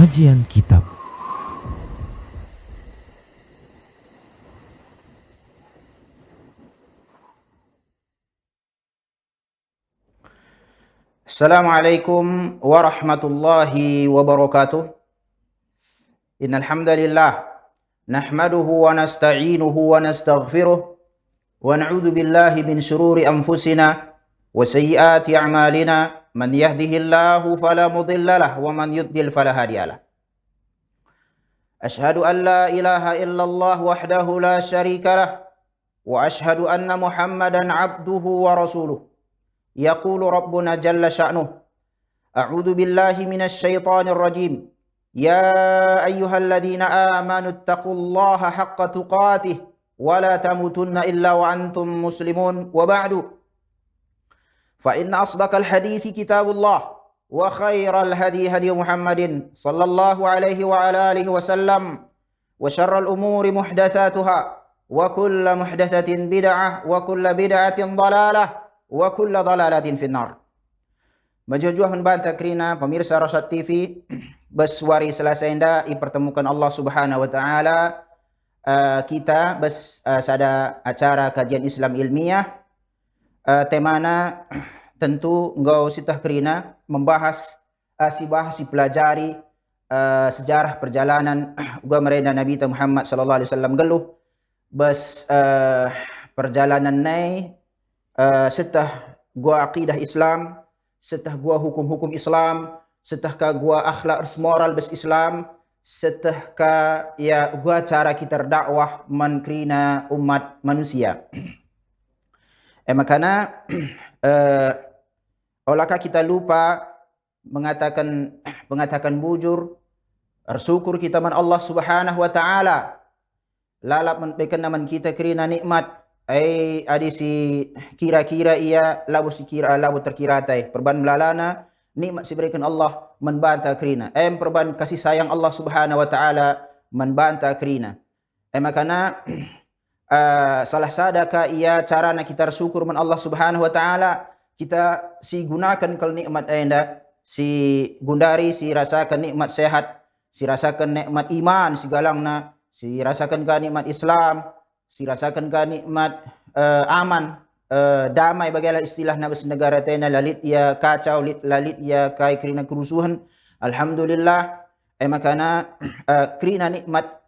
Kajian Kitab. Assalamualaikum warahmatullahi wabarakatuh. Innal hamdalillah nahmaduhu wa nasta'inuhu wa nastaghfiruh wa na'udzu billahi min shururi anfusina wa sayyiati a'malina. Man yahdihillahu fala mudilla lahu wa man yudlil fala hadiyalah. Ashhadu an la ilaha illallah wahdahu la syarika lah wa ashhadu anna Muhammadan abduhu wa rasuluh. Yaqulu rabbuna jalla sya'nuh. A'udzu billahi minasy syaithanir rajim. Ya ayyuhalladzina amanu taqullaha haqqa tuqatih wa la tamutunna illa wa antum muslimun. Wa ba'du. Fa inna asdaqal hadithi kitabullah wa khairal hadi hadi Muhammadin sallallahu alaihi wa ala alihi wasallam wa syarral umuri muhdatsatuha wa kullu muhdatsatin bid'ah wa kullu bid'atin dhalalah wa kullu dhalalatin finnar. Majujuah membantah kerana pemirsa Rosyad TV beswari selesai anda dipertemukan Allah Subhanahu wa taala kita sada acara kajian Islam ilmiah temana tentu engkau sitah kerana membahas si pelajari sejarah perjalanan gua merenda Nabi Muhammad sallallahu alaihi wasallam geluh perjalanan nai setah gua akidah Islam, setah gua hukum-hukum Islam, setah ka gua akhlak moral bes Islam, setah ka ya gua cara kita dakwah menkrina umat manusia. Makana olahkah kita lupa mengatakan bujur bersyukur kita man Allah Subhanahu wa taala lalap menberikan naman kita kerana nikmat adi si kira-kira ia labu terkiratai perban melalana nikmat si berikan Allah membantah kerina perban kasih sayang Allah Subhanahu wa taala membantah kerina makana salah sadaka ia cara nak kita bersyukur man Allah Subhanahu wa taala kita si gunakan kal nikmat anda si gundari si rasakan nikmat sehat si rasakan nikmat iman si galangna si rasakan ka nikmat Islam si rasakan ka nikmat aman damai bagaimana istilah nabas negara tena lalit ya kacau lalit ya kai kerana kerusuhan alhamdulillah makana kerana nikmat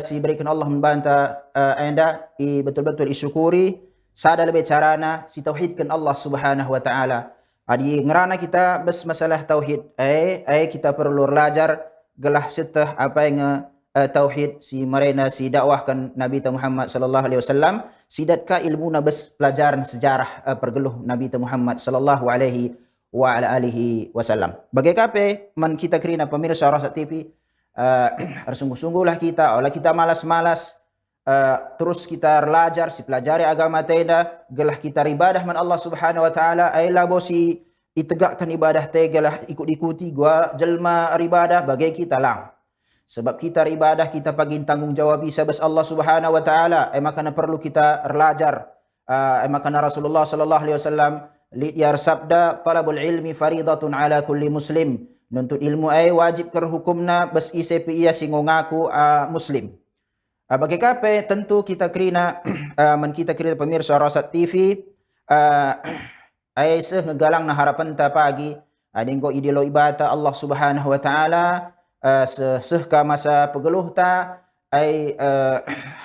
si berikan Allah membantah anda betul-betul disyukuri sada lebih carana si tauhidkan Allah Subhanahu wa taala adi ngerana kita masalah tauhid kita perlu belajar gelah setah apa yang tauhid si marena si dakwahkan Nabi Muhammad sallallahu alaihi wasallam sidatka ilmu nabas pelajaran sejarah pergeluh Nabi Muhammad sallallahu alaihi wa ala alihi wasallam. Bagaimana man kita kerana pemirsa Rosyad TV sungguh-sungguhlah kita olah kita malas-malas terus kita belajar si pelajari agama tenda gelah kita ibadah man Allah Subhanahu wa taala ai labo si itegakkan ibadah tegalah ikut-ikuti gua jelma ibadah bagi kita lang. Sebab kita ibadah kita pagi tanggungjawab bisa bas Allah Subhanahu wa taala makana perlu kita belajar makana Rasulullah sallallahu alaihi wasallam liar sabda talabul ilmi faridatun ala kulli muslim nuntut ilmu wajib ker hukumna bas isepi ia singongaku muslim bagi kape tentu kita kerina kita kerina pemirsa Rosyad TV ngegalang na harapan ta pagi adingko idilo ibadah Allah Subhanahu wa taala sehka masa pegeluh ta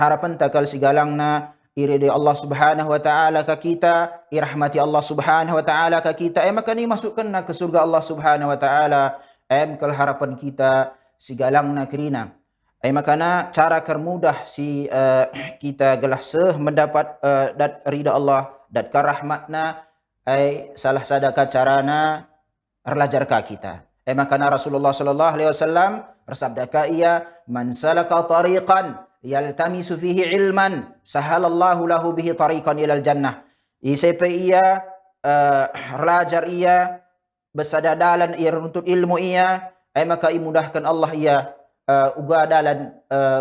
harapan takal sigalang na iride Allah Subhanahu wa taala ka kita irahmati Allah Subhanahu wa taala ka kita maka ni masukkan na ke surga Allah Subhanahu wa taala kal harapan kita sigalang na kerina makana cara kermudah si kita gelah mendapat dat ridha Allah dat karahmatna salah sadaka carana belajar ka kita makana Rasulullah sallallahu alaihi wasallam bersabda ka ia man salaka tariqan yaltamisu fihi ilman sahalallahu lahu bihi tariqan ilal jannah siapa ia belajar ia bersadalan ia menuntut ilmu ia maka imudahkan Allah ia uga dalan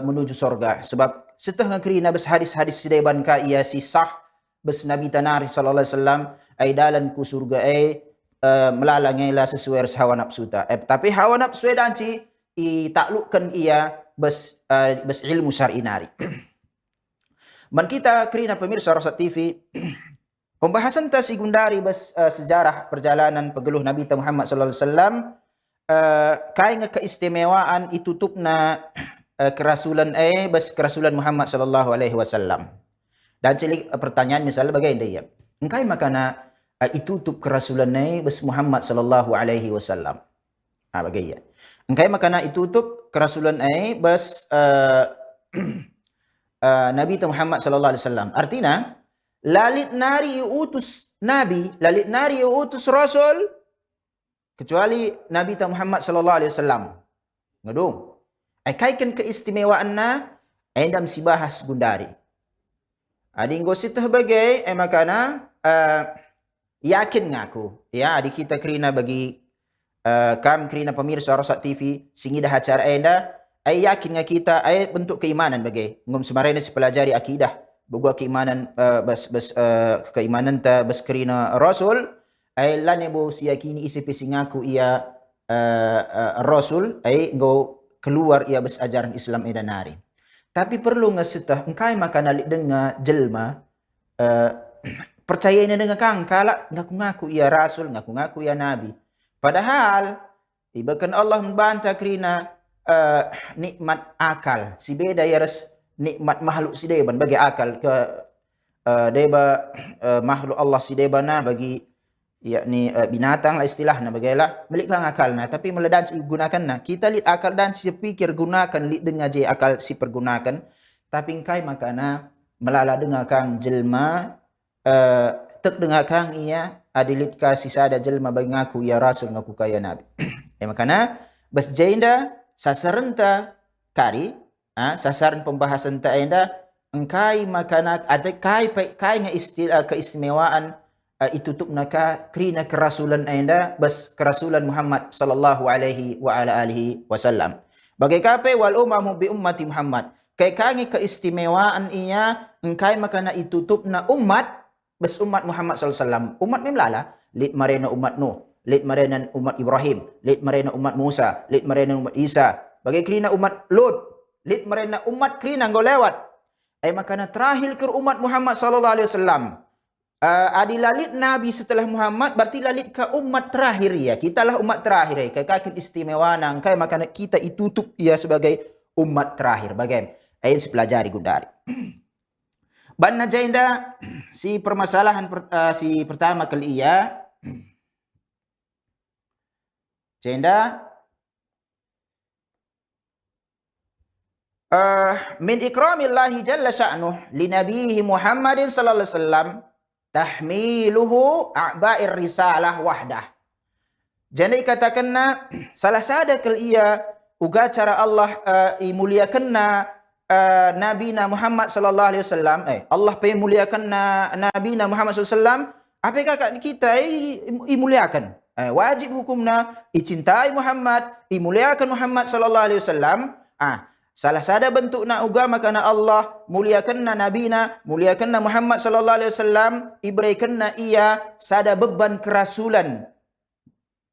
menuju surga sebab setengah kerina bes hadis-hadis sideban ka ia si sah bes Nabi tanari sallallahu alaihi wasallam dalan ku surga melalangailah sesuai hawa nafsu ta tapi hawa nafsu dan si taklukkan ia bes ilmu syar'i nari. Man kita kerina pemirsa Rasat TV, pembahasan si gundari sejarah perjalanan pegeluh Nabi Muhammad sallallahu alaihi wasallam, kai keistimewaan itutupna kerasulan kerasulan Muhammad sallallahu alaihi wasallam. Dan cilik pertanyaan misalnya bagaimana dia? Engkai makana itutup kerasulan Muhammad sallallahu alaihi wasallam. Bagaimana? Engkai makana itutup kerasulan Nabi Muhammad sallallahu alaihi wasallam. Artinya lalit nari utus nabi, lalit nari utus rasul kecuali Nabi Muhammad sallallahu alaihi wasallam. Ngadung. Kaikan keistimewaan na endam si bahas gundari. Adi ngositah bagai makana yakin ngaku ya adi kita kerina bagi kam kerina pemirsa Rasat TV singidah acara enda yakin nga kita bentuk keimanan bagai ngom semarene si pelajari akidah buku keimanan keimanan ta bas kerina rasul lan bo siyakini isi pisingaku ia rasul go keluar ia bas ajaran Islam edanari. Tapi perlu ngasitah engkai makana lik denga jelma percaya ini dengan kang kala ngaku-ngaku ia rasul, ngaku-ngaku ia nabi. Padahal ibakan Allah membantah kerina nikmat akal. Si beda ya res nikmat makhluk si deban bagi akal ke deba makhluk Allah si debana bagi yakni binatang lah istilahnya bagailah milik kang akal nah tapi meledan si gunakan nah kita lihat akal dan si pikir gunakan lihat dengar je akal si pergunakan tapi engkai makana melala dengar kang jelma tek dengar kang ia adilit ka si sada jelma bagi ngaku ya rasul ngaku kaya nabi. Makana bas jainda sasarenta kari sasaran pembahasan ta enda engkai makana ada kai nga istilah keistimewaan itutup naka krina kerasulan enda bas kerasulan Muhammad sallallahu alaihi wa ala alihi wasallam. Bagai kape wal umamu bi ummati Muhammad. Kai kangi keistimewaan ia engkai makana itutup na umat bas umat Muhammad sallallahu alaihi wasallam. Umat memlala lit marena umat Nuh, lit marena umat Ibrahim, lit marena umat Musa, lit marena umat Isa. Bagai krina umat Lut, lit marena umat krina ngolewat. Makana terakhir ke umat Muhammad sallallahu alaihi wasallam. Adi lalit Nabi setelah Muhammad berarti lalit ke umat terakhir ya. Kitalah umat terakhir ya. Kekakin istimewa nangkai makana kita itutup ia sebagai umat terakhir. Bagaimana? Ain sepelajari gundari. Banna jainda si permasalahan si pertama kali ia jainda min ikramillahi jalla sya'nuh li nabihi Muhammadin sallallahu alaihi wasallam tahmiluhu a'ba'ir risalah wahdah. Jadi katakanna salah sadakal ia uga cara Allah imuliakanna nabina Muhammad sallallahu alaihi wasallam Allah pemuliakanna nabina Muhammad sallallahu alaihi wasallam apakah kita imuliakan wajib hukumna icintai Muhammad imuliakan Muhammad sallallahu alaihi wasallam salah sada bentuk na agama kana Allah muliakanna nabina muliakanna Muhammad sallallahu alaihi wasallam iberikanna ia sada beban kerasulan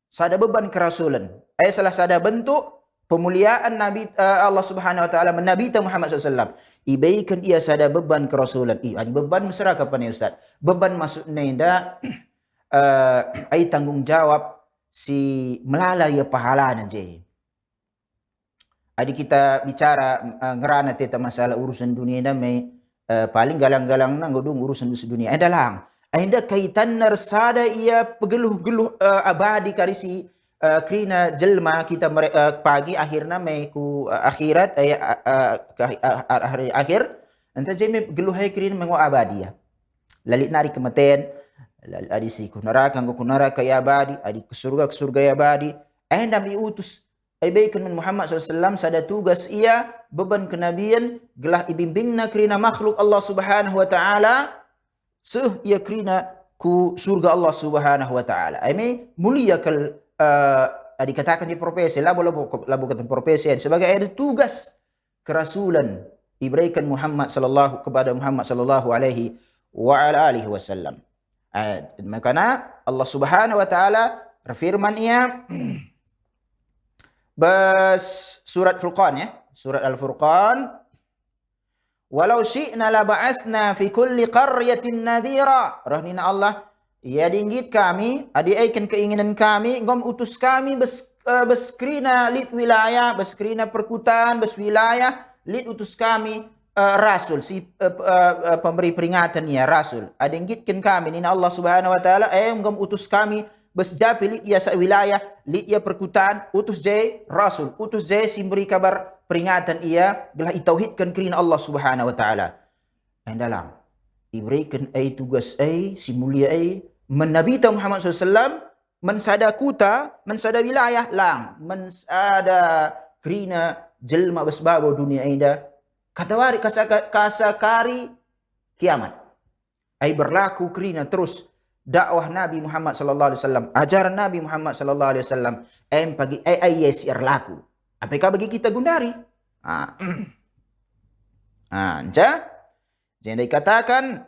salah sada bentuk pemuliaan Nabi Allah Subhanahu wa taala Nabi Muhammad sallallahu alaihi wasallam iberikan ia sada beban kerasulan beban mesra kapan ya Ustaz beban maksudnya inda tanggung jawab si melala ya pahala je. Adi kita bicara ngerana teta masalah urusan dunia damai paling galang-galang nang godung urusan dunia dalam ainda kaitan narsada ia pegeluh-geluh abadi karisi krina jelma kita pagi akhirna mai ku akhirat hari akhir anta jeme geluh hai krina mengo abadi ya lalit nari kematian adi si kunara kanggo kunara kaya abadi adi ke surga ya abadi ainda diutus Ibaikan Muhammad SAW sada tugas ia beban kenabian gelah ibimbingna kerina makhluk Allah Subhanahu wa taala ia kerina ku surga Allah Subhanahu wa taala. Ini mulia kal dikatakan di profesi labu kata profesi sebagai ada tugas kerasulan ibaikan Muhammad sallallahu kepada Muhammad sallallahu alaihi wa ala alihi wasallam. Makanya Allah Subhanahu wa taala berfirman ia Bas surat Furqan ya. Surat Al-Furqan. Walau syi'na la ba'athna fi kulli qaryatin nadhira. Rahnina Allah, ya dinggit kami, adiaikan keinginan kami, ngom utus kami beskrina lid wilayah, beskrina perkutaan, bes wilayah, lid utus kami rasul, si pemberi peringatan ya rasul. Adinggitkan kami, nina Allah subhanahu wa ta'ala, ngom utus kami, bes japi lid ya sa wilayah, lid ya perkutaan, utus jay rasul, utus jay si beri kabar peringatan ia telah itauhidkan kerana Allah Subhanahu wa taala. Dalam iberikan tugas si mulia menabi Muhammad SAW mensada kuta, mensada wilayah lang, mensada kerana jelma besbabo dunia ida katawari kasakari kiamat. Berlaku kerana terus dakwah Nabi Muhammad sallallahu alaihi wasallam, ajaran Nabi Muhammad sallallahu alaihi wasallam pagi yes laku. Apakah bagi kita gundari? Jadi dikatakan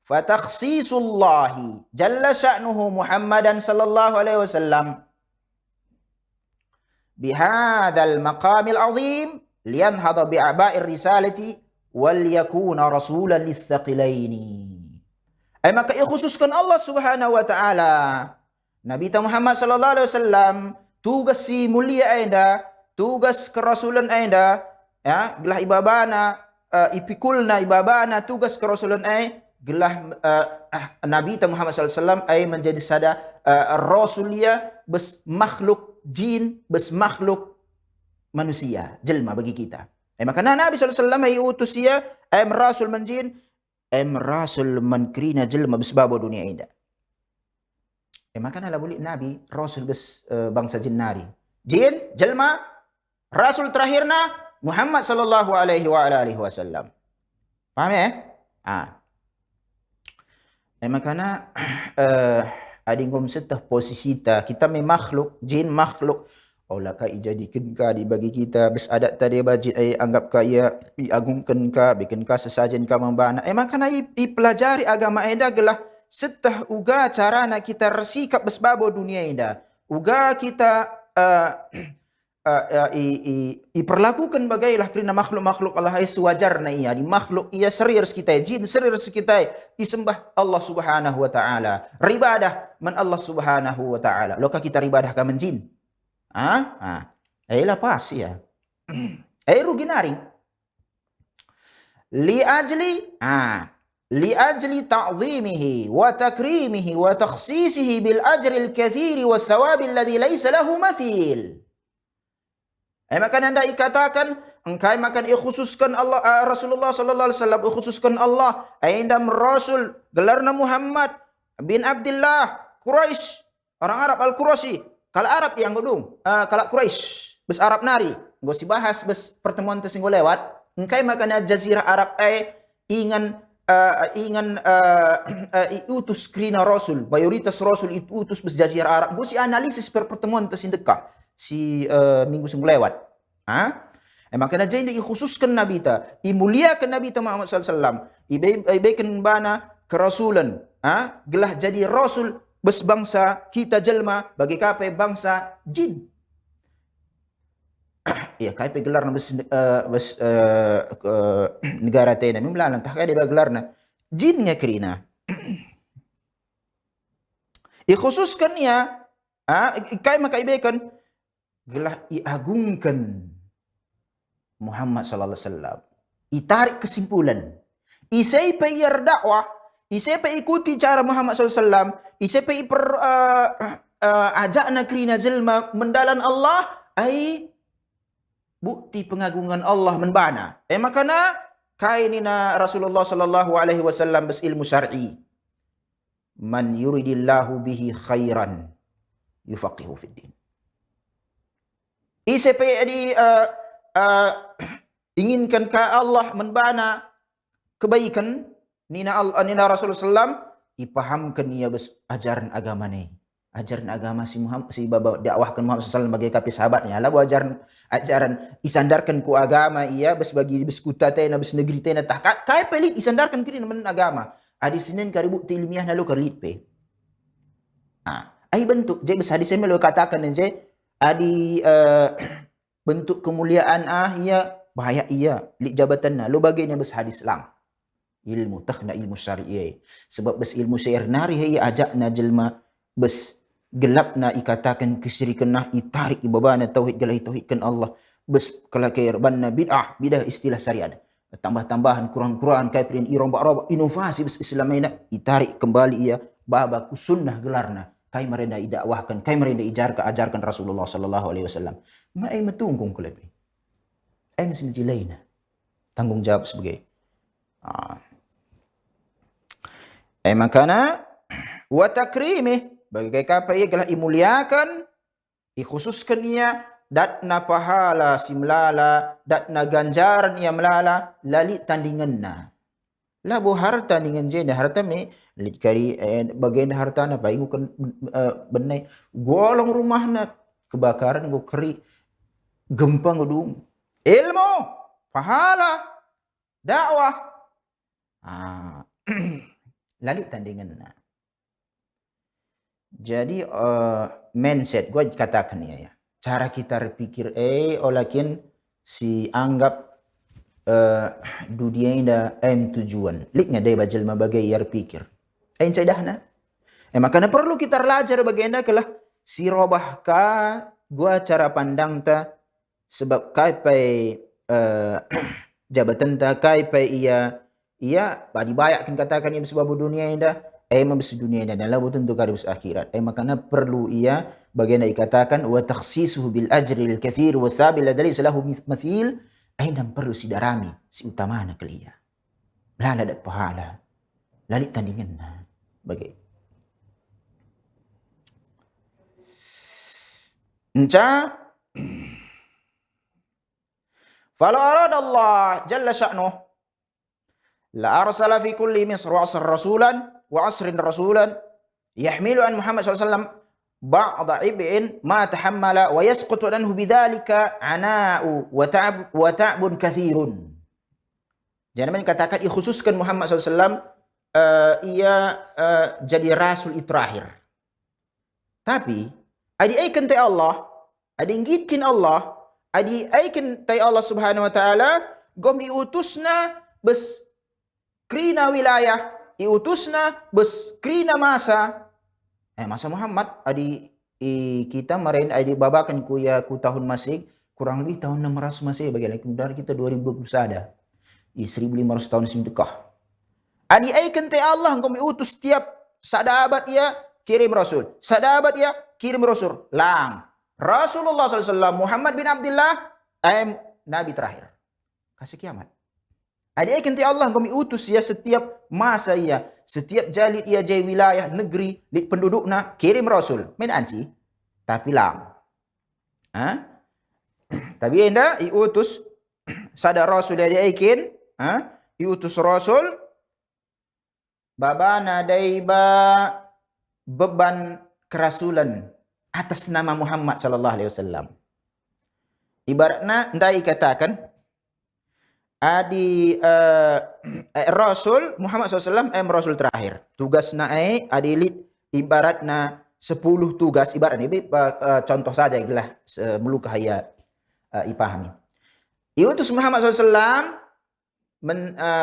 fatakhsisullahi jalla sya'nuhu Muhammadan sallallahu alaihi wasallam bihadzal maqamil azim liyanhadha bi'aba'ir risalati wal yakuna rasulan lithaqilaini. Maka ikhususkan Allah Subhanahu wa taala Nabi Muhammad sallallahu alaihi wasallam, tugas si mulia anda, tugas kerasulan anda, ya, gelah ibabana, ipikulna ibabana, tugas kerasulan gelah Nabi Muhammad SAW menjadi sada rasulia bes makhluk jin, bes makhluk manusia, jelma bagi kita. Maka Nabi SAW utus ia, rasul menjin, rasul menkrina jelma bes babo dunia anda. Maka nala boleh Nabi Rasul bes bangsa jinnari. Jin, jelma, Rasul terakhirna Muhammad sallallahu alaihi wasallam. Paham ya? Makana adingom setah posisi kita makhluk, jin makhluk. Olah ka ijadikan ka dibagi kita bes adat tadi bajit anggap ka ia diagungkan ka, bikin ka sesajen ka membana. Makana pelajari agama eda gelah setah uga cara nak kita resikap besbabo dunia indah. Uga kita perlakukan bagailah kerana makhluk-makhluk Allah sewajarna ia. Di makhluk ia serius kita, jin serius kita, disembah Allah Subhanahu wa taala. Ribadah man Allah Subhanahu wa taala. Loka kita ribadah ka man jin. Lepas ya. Rugi nari. لأجل تعظيمه وتكريمه وتخصيصه بالأجر الكثير والثواب الذي ليس له مثيل. Maka anda ikatakan engkau makan ikhususkan Allah Rasulullah sallallahu alaihi wasallam, ikhususkan Allah indam Rasul gelarna Muhammad bin Abdullah Quraisy, orang Arab Al-Quraisy. Kalau Arab yang godung, kalau Quraisy bes Arab nari, go si bahas bes pertemuan tersinggo lewat, engkau makan jazirah Arab ingan utus kerana Rasul, mayoritas Rasul itu utus bes jazirah Arab. Gue si analisis pertemuan tersindekah si minggu singgu lewat. Makanya jadi khususkan Nabi ta, imuliakan Nabi ta Muhammad SAW, ibaikan bana kerasulan, gelah jadi Rasul bes bangsa kita jelma bagi kape bangsa jin. Ya, kai gelar bes negara tena mimlalan tak kai dia gelarna jin nya kerina. Ikhususkan ya, kai maka ibekan gelah iagungkan Muhammad sallallahu alaihi wasallam. Itarik kesimpulan. Isai pe dakwah, isai pe ikuti cara Muhammad sallallahu alaihi wasallam, isai pe ajakna kerina jelma mendalan Allah bukti pengagungan Allah menbana. Makana kainina Rasulullah sallallahu alaihi wasallam bes ilmu syar'i. Man yuridillahu bihi khairan yufaqihu fid din. Isepe inginkan ka Allah menbana kebaikan nina Rasulullah sallam ipahamkan ia bes ajaran agama ni. Ajaran agama si Muhammad, si baba dakwahkan Muhammad SAW bagi kapi sahabatnya. Lalu ajaran isandarkan ku agama ia bes bagi bes kuta tena bes negeri tena tah kai pelit isandarkan kini men agama. Adi sinin karibu ilmiah nalu kerlit pe. Ai bentuk je bes hadis melo katakan je adi bentuk kemuliaan ia bahaya ia li jabatan lu baginya bes hadis lang ilmu takhna ilmu syari'i sebab bes ilmu syair nari ia ajakna jelma bes gelapna ikatakan kesyirikan nah itarik ibabana tauhid galai tauhidkan Allah bes kelakir banna bidah istilah syariat tambah-tambahan Quran kairin iromba inovasi bes Islamina itarik kembali ia babaku sunnah gelarna kai merenda idakwahkan kai merenda ajarkan Rasulullah sallallahu alaihi wasallam ma ai matungkung kelebi ai mesti menjilaina tanggung jawab sebagai makana wa takrimi bagai kapa ia gelah imuliakan ikhususkan ia datna pahala simlala datna ganjaran ia melala lali tandinganna labu harta dengan jenda harta me kari bagian harta na pai kan benai golong rumahna kebakaran go keri gempa ngudung ilmu pahala dakwah lali tandinganna. Jadi mindset gua katakan ya cara kita berpikir olakin si anggap dunia inda tujuan liknya day bajal mabagai yar pikir cadahna makanya perlu kita belajar bagaimana kelah si robah ka gua cara pandang ta sebab kai pai jabatan ta kai pai ia badi bayak kan katakan ia sebab dunia inda mabes dunia inda dan labu tentu karibus akhirat makanya perlu ia bagaimana dikatakan wa takhsisuhu bil ajril katsir wa sabil ladri salahu mathil ainam perlu si darami si utamana kelia lala dat pahala lali tandingan bagai enca falau arada Allah jalla sya'nuh la arsala fi kulli misr wa asr rasulan wa asrin rasulan yahmilu an Muhammad sallallahu alaihi wasallam ba'da ib'in ma tahammala wa yasqutu anhu bidzalika ana'u wa ta'bun katsirun. Jangan dikatakan dikhususkan Muhammad SAW ia jadi rasul terakhir. Tapi adi aikan ta Allah, adi ngitkin Allah, adi aikan ta Allah Subhanahu wa taala gom iutusna bes krina wilayah, iutusna bes krina masa masa Muhammad adi kita marahin adi babakan ku tahun masih kurang lebih tahun 600 masih bagaimana dari kita 2020 ada 1500 tahun sedekah adi aikan ta Allah engkau utus tiap sadabat ia kirim rasul sadabat ia kirim rasul lang Rasulullah SAW Muhammad bin Abdullah nabi terakhir kasih kiamat adi aikan ta Allah engkau utus ya setiap masa ia setiap jalid ia jai wilayah negeri di pendudukna kirim rasul main anci tapi lang tapi enda iutus sada rasul dia aikin iutus rasul babana daiba beban kerasulan atas nama Muhammad sallallahu alaihi wasallam ibaratnya ndai katakan adi Rasul Muhammad SAW Rasul terakhir tugasna adilit ibaratna 10 tugas ibarat ini contoh saja itulah melukah ya ipahami iutus Muhammad SAW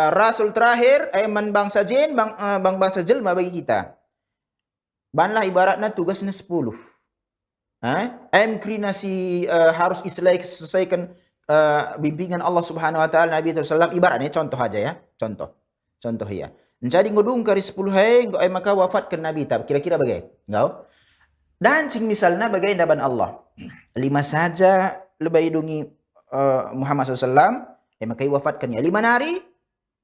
Rasul terakhir man bangsa jin bangsa jelma bagi kita banlah ibaratna tugasnya 10 krina si harus selesaikan bimbingan Allah Subhanahu wa taala Nabi sallallahu ibaratnya contoh aja ya contoh ya jadi ngudung kari 10 maka wafatkan Nabi tab kira-kira bagai engkau dan cing misalnya bagai daban Allah 5 saja lebih dungi Muhammad SAW maka wafatkan ya 5 hari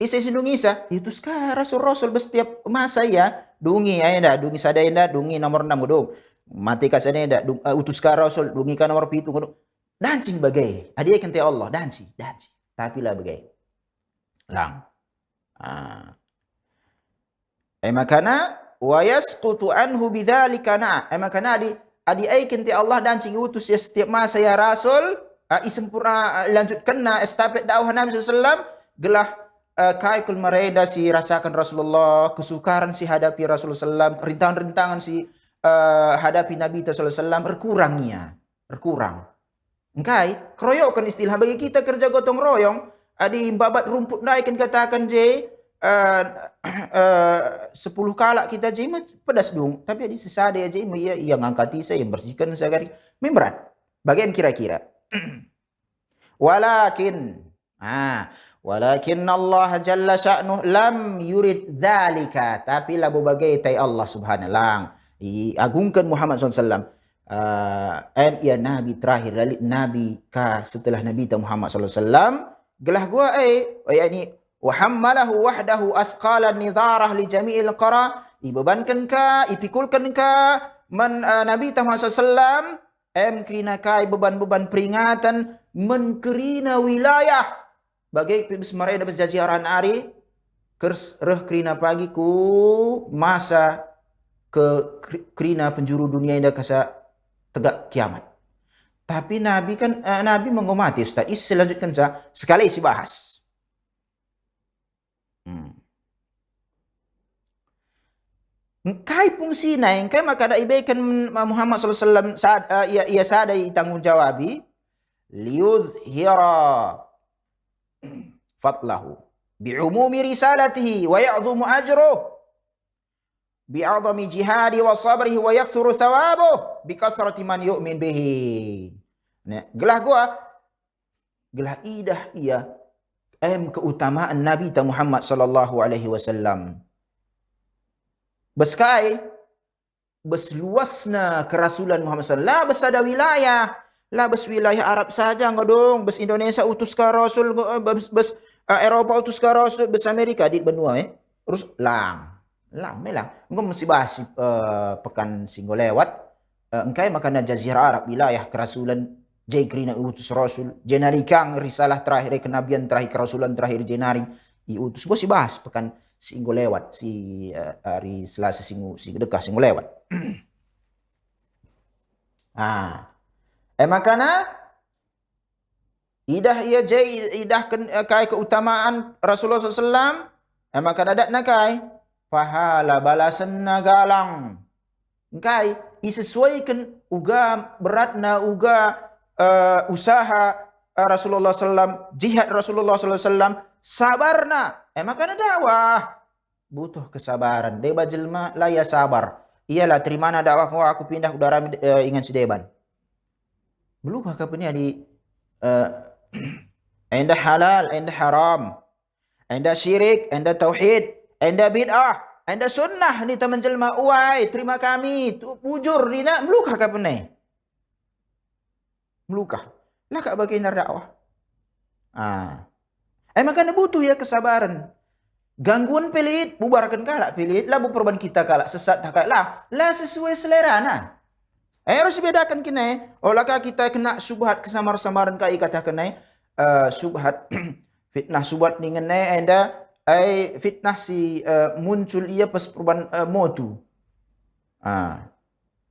isa sindungi isa itu sekarang rasul setiap masa ya dungi dungi sadayanda dungi nomor 6 ngudung mati kasane utus ka rasul dungi ka nomor 7 ngudung dancing bagai adik kan Allah danci tapi lah bagai lang makana wa yasqutu anhu bidzalika makana adi aikin ti Allah dancing utus ya setiap masa ya rasul isempurna lanjutkan estafet dakwah Nabi sallallahu gelah kaikul mereda si rasakan Rasulullah kesukaran si hadapi Rasulullah sallallahu rintangan-rintangan si hadapi Nabi sallallahu berkurangnya berkurang. Engkai, keroyokan istilah bagi kita kerja gotong royong, adi babat rumput naikin katakan je, 10 kalak kita je, pedas dong. Tapi adi sesade aja, ia ngangkati saya, yang bersihkan segari. Memberat. Bagian kira-kira. Walakin, walakin Allah jalla sya'nuh lam yurid dzalika. Tapi labu bagai tai Allah subhanallah. Agungkan Muhammad SAW. Ya Nabi terakhir lalit Nabi ka setelah Nabi Muhammad SAW gelah gua yakni wa hammalahu wahdahu athqalan nidharah li jami'il qara, ibebankan ka ipikulkan ka Nabi Muhammad SAW kerina kai beban-beban peringatan menkerina wilayah bagai bismarai dapat jajaran ari kers reh kerina pagi ku masa ke kerina penjuru dunia indah kasa tegak kiamat. Tapi Nabi kan Nabi menghormati Ustaz. Selanjutkan sekali isi bahas. Kai fungsi naik kai maka ada ibaikan Muhammad SAW saat ia sadai tanggung jawabi liyudhira fatlahu bi'umumi risalatihi wa ya'dhumu ajruh bi'adami jihadi wa sabrihi wa yakthuru thawabuh bikathrati man yu'min bihi. Nah, gelah gua gelah idah ia keutamaan Nabi Muhammad sallallahu alaihi wasallam. Beskai besluasna kerasulan Muhammad sallallahu alaihi wasallam. La besada wilayah, la bes wilayah Arab saja ngodong, bes Indonesia utus ka rasul, bes Eropa utus ka rasul, bes Amerika di benua terus melang. Engkau mesti bahas pekan singgo lewat. Engkai makana jazirah Arab wilayah kerasulan Jaikrina utus rasul. Jenari kang risalah terakhir kenabian terakhir kerasulan terakhir jenari diutus. Gua si bahas pekan singgo lewat si hari Selasa singgo singgo lewat. Makana idah ia idah kai keutamaan Rasulullah SAW. Makana adat nakai pahala balasan nagalang. Engkai isesuaikan uga beratna uga usaha Rasulullah SAW, jihad Rasulullah SAW, sabarna. Makanya dakwah butuh kesabaran. Deba jelma laya sabar. Iyalah terimana dakwah aku pindah udara ingan sedeban. Belum kah punya di enda halal, enda haram, enda syirik, enda tauhid, enda bid'ah, enda sunnah ni teman jelma uai terima kami tu bujur dina melukah ka penai melukah lah kak bagi dakwah makanya butuh ya kesabaran. Gangguan pelit bubarkan kalak pelit lah perban kita kalak sesat tak lah sesuai selera nah harus bedakan kena olahkah kita kena subhat kesamar-samaran kai kata kena subhat fitnah subhat dengan enda fitnah si muncul ia pas perubahan motu.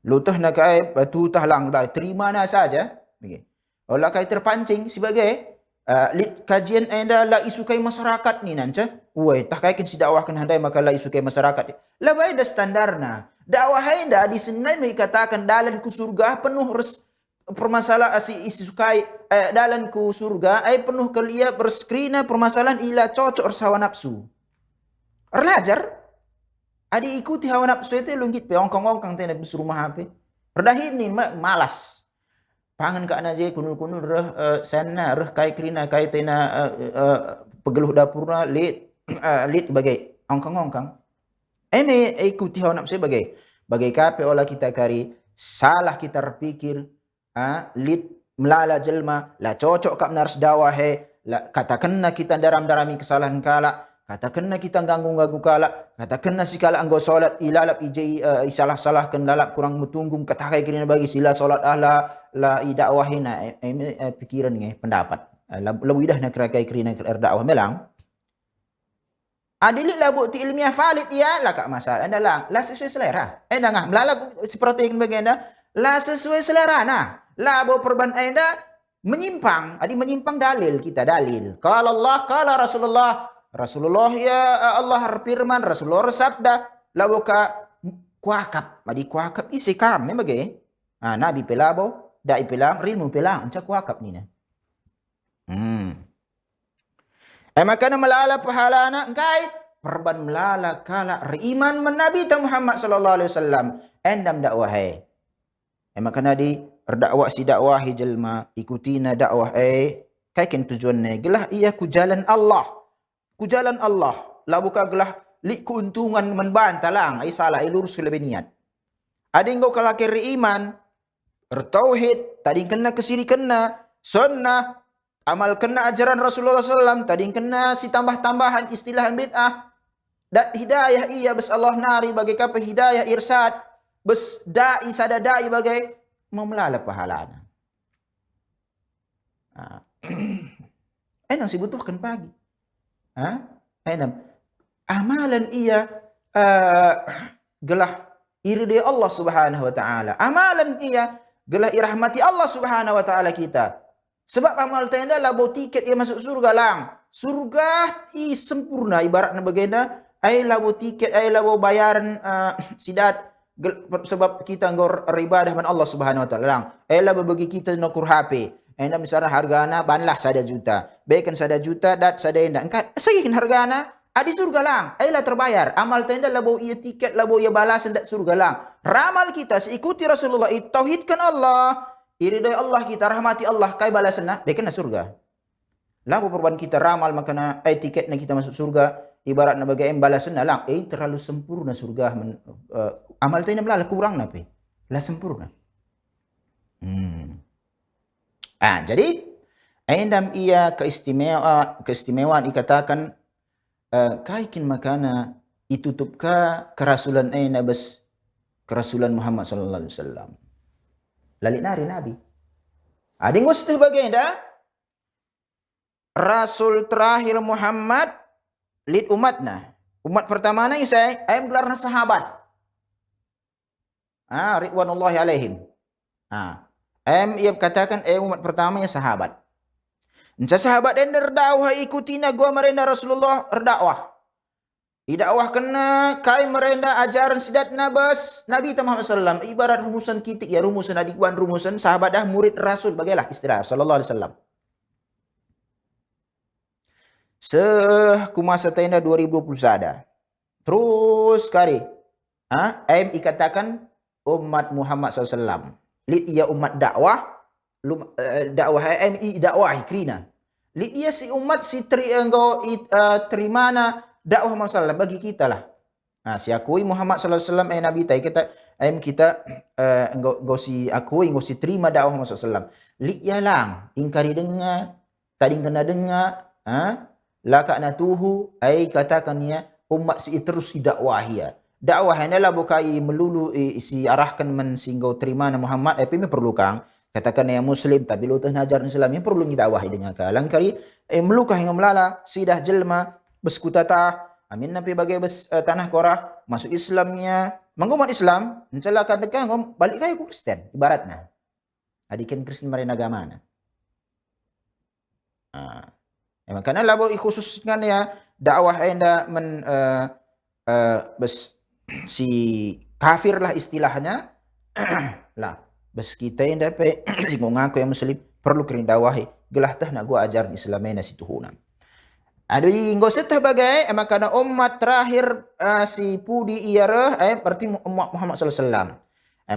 Lutah nak batu tahlang dah terima na saja. Olah kai terpancing sebagai kajian anda la isukai masyarakat ni nanca. Woi, tak kai kin si dakwah kan handai maka la isukai masyarakat. La bae da standarna. Dakwah anda di senai mengatakan dalan ku surga penuh permasalahan si isukai dalan ku surga penuh kelia berskrina permasalahan ila cocok sawa nafsu. Erlajar adi ikuti hawa nafsu itu lunggit pe ongkang-ongkang tena bis rumah HP. Redahin ni malas. Pangan ka anaje kunul-kunul reh sana reh kai krina kai tena pegeluh dapurna lit bagai ongkang-ongkang. Ikuti hawa nafsu bagai kape olah kita kari salah kita berpikir lit melala jelma la cocok kak nars dakwah la katakanna kita daram-darami kesalahan kala katakanna kita ganggu-ganggu kala katakanna si kala anggo salat ilalap ijai isalah-salahkan lalap kurang metunggung katakai kirina bagi sila salat la idakwahina pikiran nge pendapat labu idah nak rakai kirina dakwah melang adilik labu ti ilmiah valid ya la kak masalah anda la sesuai selera ngah melala seperti yang bagian la sesuai selera nah labu perban anda menyimpang menyimpang dalil kita dalil qala Allah qala Rasulullah ya Allah firman Rasulullah sabda labu ka kuakap kuakap isi kami bagai nabi pelabo dai pelang rilmu pelang encak wakap ni na. Maka na malala pahala na engkai perban melala kala riman menabi ta Muhammad sallallahu alaihi wasallam endam dakwah maka nadi berdakwah si dakwah jelma ikutina dakwah kai ken tujuan ne gelah ia ku jalan Allah la buka gelah li keuntungan menbantalang ai salah ai lurus lebih niat ada engkau kalau kiri iman bertauhid tadi kena kesirikan sunnah amal kena ajaran Rasulullah SAW tadi kena si tambah-tambahan istilah bid'ah dan hidayah iya bes Allah nari bagai kapa hidayah irsyad bes dai sada dai bagai memelala pahalana. Enam dibutuhkan pagi. Enam amalan ia gelah iri Allah Subhanahu wa taala. Amalan ia gelah irahmati Allah Subhanahu wa taala kita. Sebab amal tenda labo tiket ia masuk surga lang. Surga sempurna ibaratnya bagenda ai labo tiket ai labo bayaran sidat sebab kita ngor ibadah man Allah Subhanahu wa taala lang. Ai labo bagi kita nokur HP. Ena misalnya hargana banlah 1 juta. Baikan 1 juta dat sada enda. Engka sagikin hargana adi surga lang. Ai lah terbayar. Amal tenda labo ia tiket labo ia balasan dat surga lang. Ramal kita seikuti Rasulullah tauhidkan Allah. Iridai Allah kita rahmati Allah kai balasan baikan surga. Labo perban kita ramal makana tiket na kita masuk surga ibarat na bagai balasan lang terlalu sempurna surga amal tenda melala kurang nape lah sempurna. Jadi endam ia keistimewaan dikatakan kaikin makana itutup ka kerasulan bes kerasulan Muhammad sallallahu alaihi wasallam. Lali nari nabi. Ada yang gusti bagenda Rasul terakhir Muhammad lid umatna. Umat pertama na isai ayam gelarna sahabat. Ridwanullahi alaihim. Ia katakan umat pertamanya sahabat. Enca sahabat dan berdakwah ikutina gua merenda Rasulullah berdakwah. Dakwah kena kai merenda ajaran sidat nabas Nabi Muhammad sallam ibarat rumusan kitik ya rumusan adikuan rumusan sahabat dah murid Rasul bagailah istilah sallallahu alaihi wasallam. Kumasa tenda 2020 sada. Terus kari. Ikatakan umat Muhammad SAW. Lid ia umat dakwah. Dakwah dakwah krina. Lid ia si umat si terimana dakwah Muhammad SAW bagi kita lah. Si akui Muhammad SAW Nabi tai kita engkau si akui engkau si terima dakwah Muhammad SAW. Lid ia lang ingkari dengar tadi kena dengar laka natuhu katakan ya umat si terus si dakwah ya. Dakwah adalah bukai melulu si arahkan men singgau terima na Muhammad tapi me perlu kang katakan ya muslim tapi lu teh najar Islam yang perlu dakwah dengan ka langkari melukah hingga melala sidah jelma beskutata amin nabi bagai bes tanah korah masuk Islamnya mengumat Islam encala katakan balik kaya ku Kristen ibaratna adikan Kristen mari agama na. Karena labo ikhususkan ya dakwah enda bes si kafir lah istilahnya lah bes kita enda pe si ngaku yang muslim perlu kini dakwahi gelah tah nak gua ajar Islamena si tuhuna. Adi nggo setah bagai makana umat terakhir si pudi iarah berarti umat Muhammad sallallahu alaihi wasallam.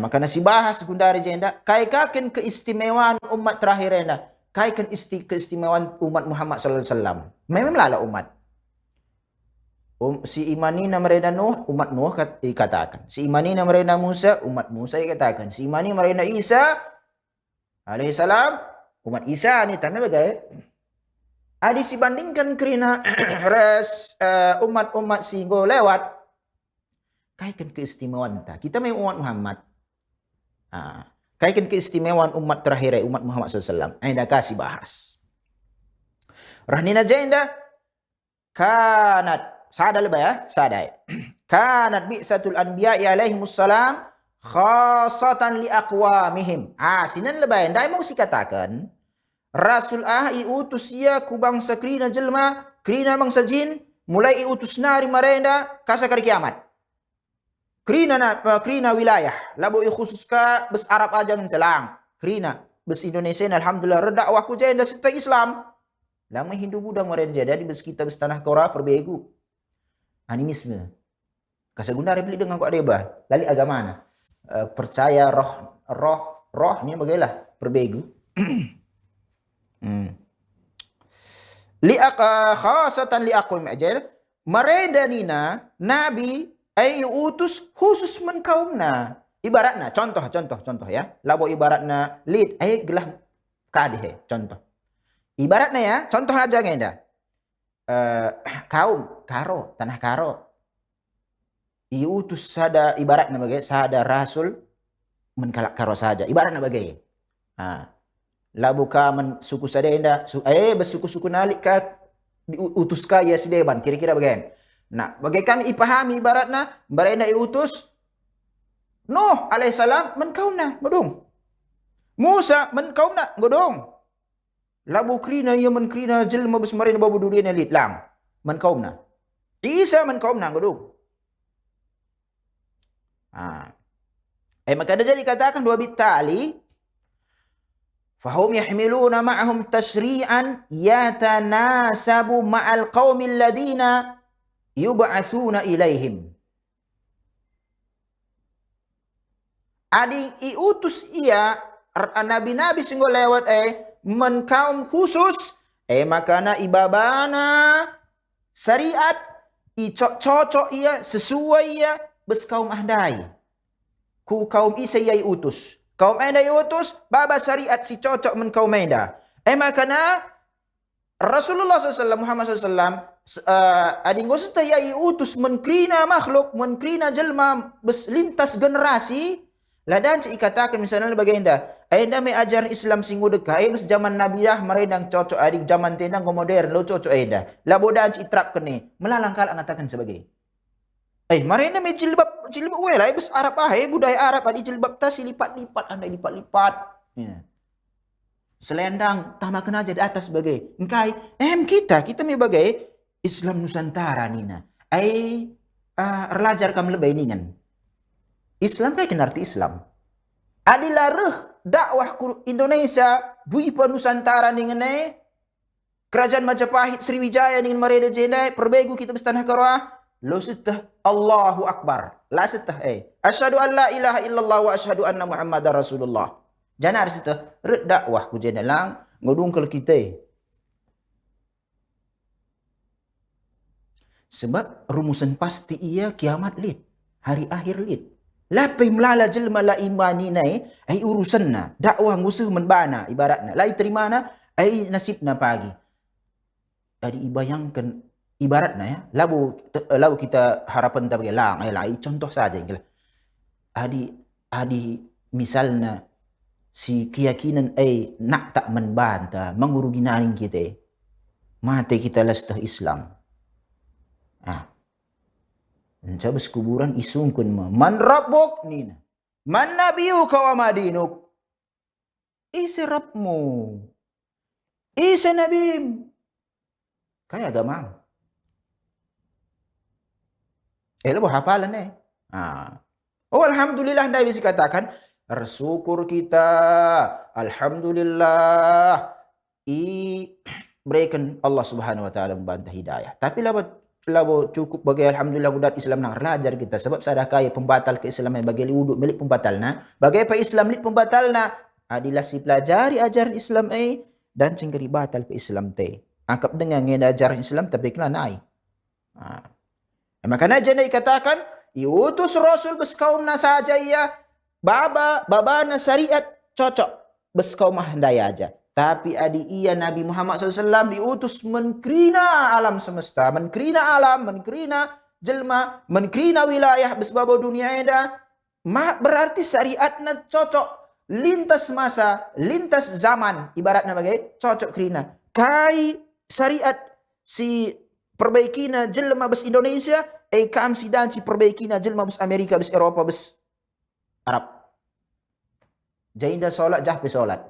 Makana si bahas sekundari jenda kai kaken keistimewaan umat terakhir enda. Kaikan keistimewaan umat Muhammad sallallahu alaihi wasallam. Memang lala umat. Si imani na mereka Nuh, umat Nuh dikatakan. Si imani na mereka Musa, umat Musa dikatakan. Si imani mereka Isa alaihi salam, umat Isa ni tamai bagai. Adi si bandingkan kerana umat-umat singgo lewat. Kaikan keistimewaan ta. Kita memang umat Muhammad. Kaikan keistimewaan umat terakhir umat Muhammad SAW. Anda kasih bahas. Rahnina jenda kanat sada lebih ya sadai. Kanat bi'satul anbiya alaihimussalam khasatan li aqwamihim. Sinan lebih ndai mau si katakan Rasul iutus ia ku bangsa krina jelma, krina bangsa jin, mulai iutus nari marenda kasakari kiamat. Krina wilayah labo khusus ka bes Arab aja mencelang Kerina bes Indonesia alhamdulillah redakwah ku jenda serta Islam. Lama Hindu budang maren jadi bes kita bes tanah kora perbegu. Animisme. Kasagunda replik dengan kok adeba. Lali agama na. Percaya roh ni bagailah perbegu. Khasatan li aqwam ajal marenda nina nabi ay utus khusus men kaumna. Ibaratna contoh ya. Labo ibaratna lid ay gelah kadih contoh. Ibaratnya ya, contoh aja ngenda. Kaum karo, tanah karo. Iutus sada ibaratna bagai sada rasul menkalak karo saja. Ibaratna bagai. Labu ka men suku sadenda, bersuku-suku nalik ka diutus ka ya sideban, kira-kira bagai. Nah, bagai kami ipahami ibaratna, barenda iutus Nuh alaihissalam men kaumna, godong. Musa men kaumna, godong. Labu krina ia men krina jelma besmarina babu durian elit lang men kaumna. Isa men kaumna, godong. Maka ada jadi katakan dua bit tali fahum yahmiluna ma'ahum tashri'an yatanasabu ma'al qaumil ladina yub'atsuna ilaihim. Adi iutus ia nabi-nabi singgo lewat men kaum khusus makana ibabana syariat cocok ia sesuai ia bes kaum ahdai. Ku kaum isa ia utus. Kaum enda utus baba syariat si cocok men kaum enda. Makana Rasulullah SAW Muhammad SAW adi ngosta ia utus men krina makhluk, men krina jelma bes lintas generasi. Ladan cik katakan misalnya bagenda. Enda me ajaran Islam singgu dekai bes zaman Nabi dah merendang cocok adik zaman tendang modern lo cocok enda. Labodan cik trap kene melalang kala ngatakan sebagai marena me jilbab wela bes Arab budaya Arab adi jilbab tas lipat-lipat anda lipat-lipat. Ya. Selendang tamakan aja di atas sebagai engkai kita me bagai Islam Nusantara nina. Relajar kam lebih ningan. Islam kayak kena arti Islam. Adilah dakwah Indonesia buipa Nusantara ningan kerajaan Majapahit Sriwijaya ningan mareda jendai perbegu kita bestanah karwa lo sitah Allahu Akbar la sitah asyhadu an la ilaha illallah wa asyhadu anna Muhammadar Rasulullah jana ada sitah dakwah ku jendai lang ngodungkel kita sebab rumusan pasti ia kiamat lid hari akhir lid. Lapai melala jelma la imani ai urusanna dakwah ngusuh menbana ibaratna lai terimana ai nasibna pagi. Jadi bayangkan ibaratna ya labu kita harapan tabagai lang ai contoh saja inglah. Adi misalnya si keyakinan nak tak menbanta mengurugi naring kita. Mati kita lastah Islam. Cabas kuburan isungkun man rabbuk nina man nabiyuka wa madinuk isi rabmu isi nabim kaya agama lebo hafalan alhamdulillah anda bisa katakan bersyukur kita alhamdulillah berikan Allah Subhanahu wa taala membantah hidayah tapi labo cukup bagi alhamdulillah budak Islam nak belajar kita sebab sadakah pembatal keislaman bagi wuduk milik pembatalna bagi pa Islam milik pembatalna adilah si pelajari ajaran Islam dan cengkeri batal pe Islam angkap dengan ajaran Islam tapi kena naik makanya jana dikatakan diutus rasul bes kaumna saja ia babana syariat cocok bes kaum handaya aja. Tapi adi ia Nabi Muhammad SAW diutus menkrina alam semesta. Menkrina alam, menkrina jelma, menkrina wilayah besbabo dunia eda. Berarti syariatnya cocok. Lintas masa, lintas zaman. Ibaratnya bagai cocok krina. Kai syariat si perbaikina jelma bes Indonesia. Kam si dan si perbaikina jelma bes Amerika, bes Eropa, bes Arab. Jainda solat, jahpe solat.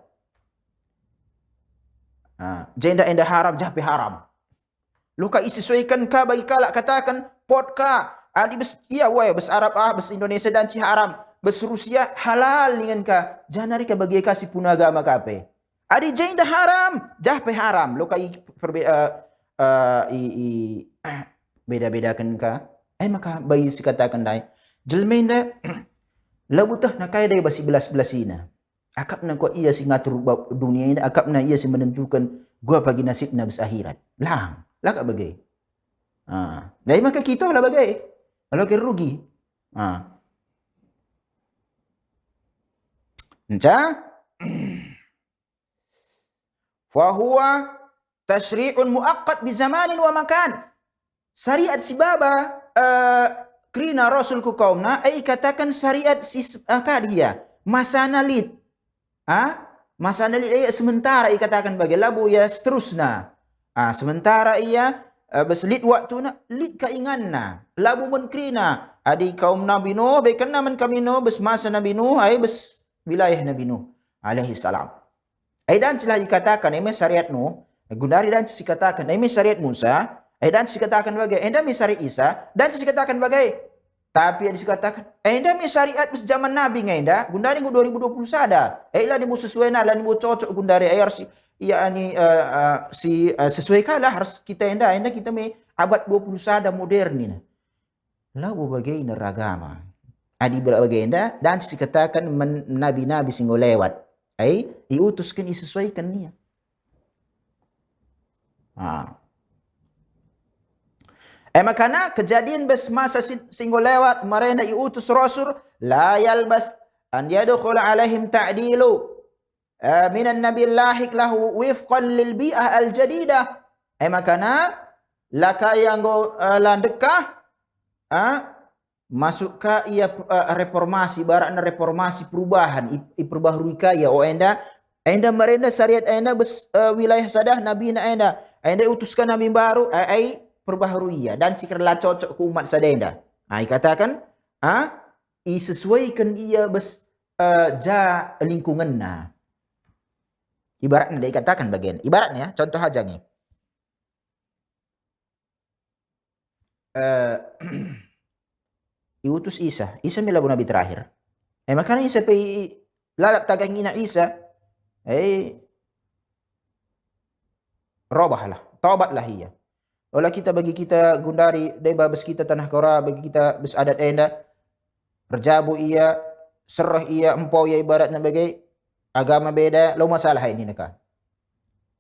Jenda enda haram jahpi haram. Luka isesuaikan ka bagi kalak katakan pot ka. Adi bes iya bes Arab bes Indonesia dan ci haram. bes Rusia halal dengan ka. Jangan ka bagi kasih pun agama kape. Adi jain dah haram, jah pe haram. Lo kai beda-bedakan ka. Maka bagi si katakan dai. Jelmenda labutah na kaya day basi belas-belasina. Akap na ko iya si ngatur dunia ini, akap na iya si menentukan gua pagi nasib na bes akhirat. Lang, laka bagay. Dahil maka kita lah bagay. Kalau kira rugi. Encah? Fahuwa tashri'un muaqqat bi zamanin wa makan. Syariat si baba krina rasul ku kaumna ai katakan syariat si dia masa nalit. Masa nalit ai sementara ai katakan bagi labu ya seterusna. Sementara ia beslit waktu na lit kainganna labu mun krina adi kaum Nabi Nuh bekan naman kami Nuh bes masa Nabi Nuh ai bes wilayah Nabi Nuh alaihi salam. Dan telah dikatakan ini syariat Nuh, gundari dan dikatakan ini syariat Musa, dan dikatakan bagai mi syariat Isa, dan dikatakan bagai tapi yang dikatakan mi syariat zaman Nabi ngainda, gundari 2020 sada. Lah ni sesuai na, lah ni cocok gundari harus sesuai kalah harus kita enda kita me abad 20 sada modern ni. Lah bagai neragama. Adi bagai enda dan dikatakan nabi-nabi sing lewat. Diutuskan disesuaikan dia. Makanya kejadian bes masa singgo lewat mereka diutus rasul la yalbath an yadkhul alaihim ta'dilu minan nabi lahik lahu wifqan lil bi'ah al jadidah. Makanya laka yang go landekah masuk ka ia reformasi barakna reformasi perubahan perbaharui kaya enda merenda syariat enda bes wilayah sadah nabi na enda utuskan nabi baru perbaharui dan sikirlah cocok ke umat sadenda. Katakan sesuaikan ia bes ja lingkunganna. Ibaratnya dia katakan bagian ibaratnya contoh aja nih. Diutus Isa mila nabi terakhir. Makanya Isa pe lalap tagang ina Isa robahlah, taubatlah ia. Olah kita bagi kita gundari deba bes kita tanah kora bagi kita bes adat enda perjabu ia serah ia empau ia ibaratnya bagai agama beda lo masalah ini neka.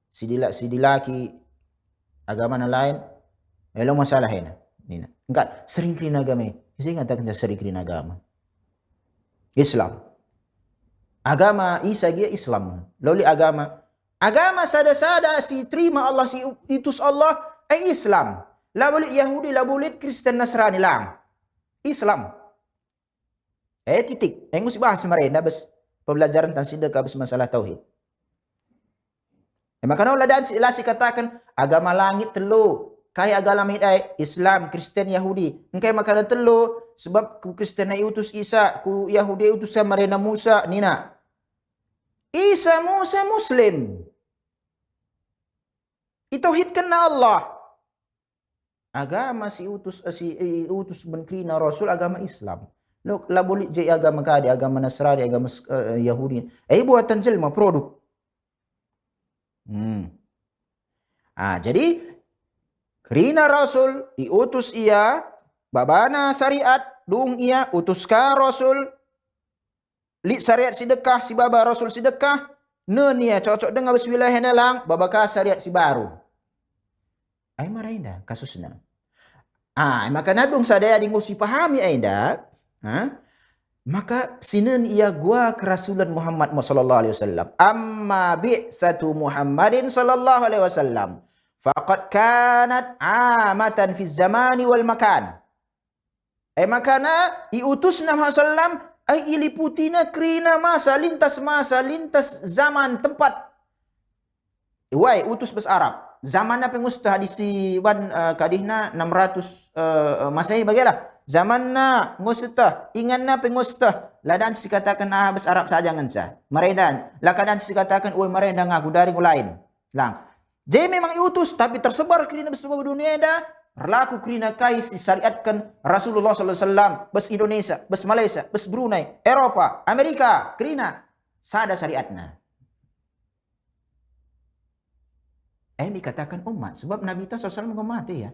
Sidilaki agama na lain lo masalah ini. Enggak sering kena agama. Saya katakan sering kena agama. Islam. Agama Isa dia Islam. Lalu agama sada-sada si terima Allah si utus Allah Islam. La boleh Yahudi, la boleh Kristen Nasrani lang. Islam. Titik. Yang mesti bahas mereka bes pembelajaran tentang sedekah bes masalah tauhid. Makanya Allah si katakan agama langit telu. Kai agama midai Islam, Kristen, Yahudi. Engkai makanan telu sebab ku Kristen utus Isa, ku Yahudi utus mereka Musa, nina. Isa Musa Muslim. Itauhidkan Allah. Agama si utus benkrina Rasul agama Islam. Lo la boleh je agama kadi, agama Nasrani, agama Yahudi. Buatan jelma produk. Jadi Krina Rasul diutus ia babana syariat dung ia utuska Rasul li syariat sedekah si baba Rasul sedekah nia cocok dengan bismillah lang babaka syariat si baru. Marainda kasusna. Maka nadung sadaya ding si pahami ainda. Maka sinen ia gua kerasulan Muhammad sallallahu alaihi wasallam. Amma bi'satu Muhammadin sallallahu alaihi wasallam. Faqad kanat amatan fi zamani wal makan. Makana diutusna Muhammad sallam iliputina krina lintas zaman tempat. Utus bes Arab. Zaman apa mustah di si wan kadihna 600 Masehi bagilah. Zaman na ngustah, ingan na pengustah. Ladan dikatakan bes Arab saja nganca. Maredan, lakadan dikatakan mareda ngaku dari lain. Lang. Jadi memang diutus tapi tersebar kini seluruh dunia dah. Berlaku kerina kais disyariatkan Rasulullah sallallahu alaihi wasallam, bes Indonesia, bes Malaysia, bes Brunei, Eropa, Amerika, kerina sada syariatna. Dikatakan umat sebab Nabi sallallahu alaihi wasallam mati ya.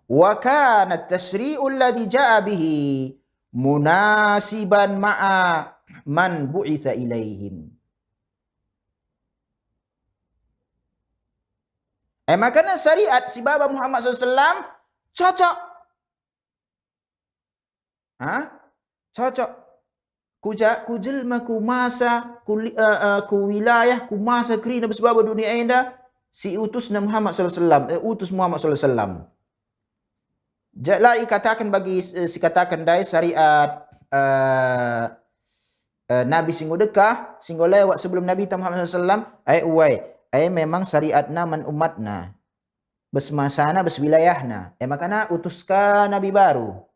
Wa kana at-tashri'u alladhi ja'a bihi munasiban ma'a man bu'itha ilaihim. Makanya syariat si Baba Muhammad SAW cocok. Cocok. Ku jelma ku masa ku wilayah ku masa kerina bersebab dunia enda si utusna Muhammad SAW, utus Muhammad SAW. Jadi katakan bagi si katakan dai syariat Nabi singgo dekah, singgo lewat sebelum Nabi Muhammad SAW, memang syariatna man umatna. Besmasana beswilayahna. Makana utuskan Nabi baru.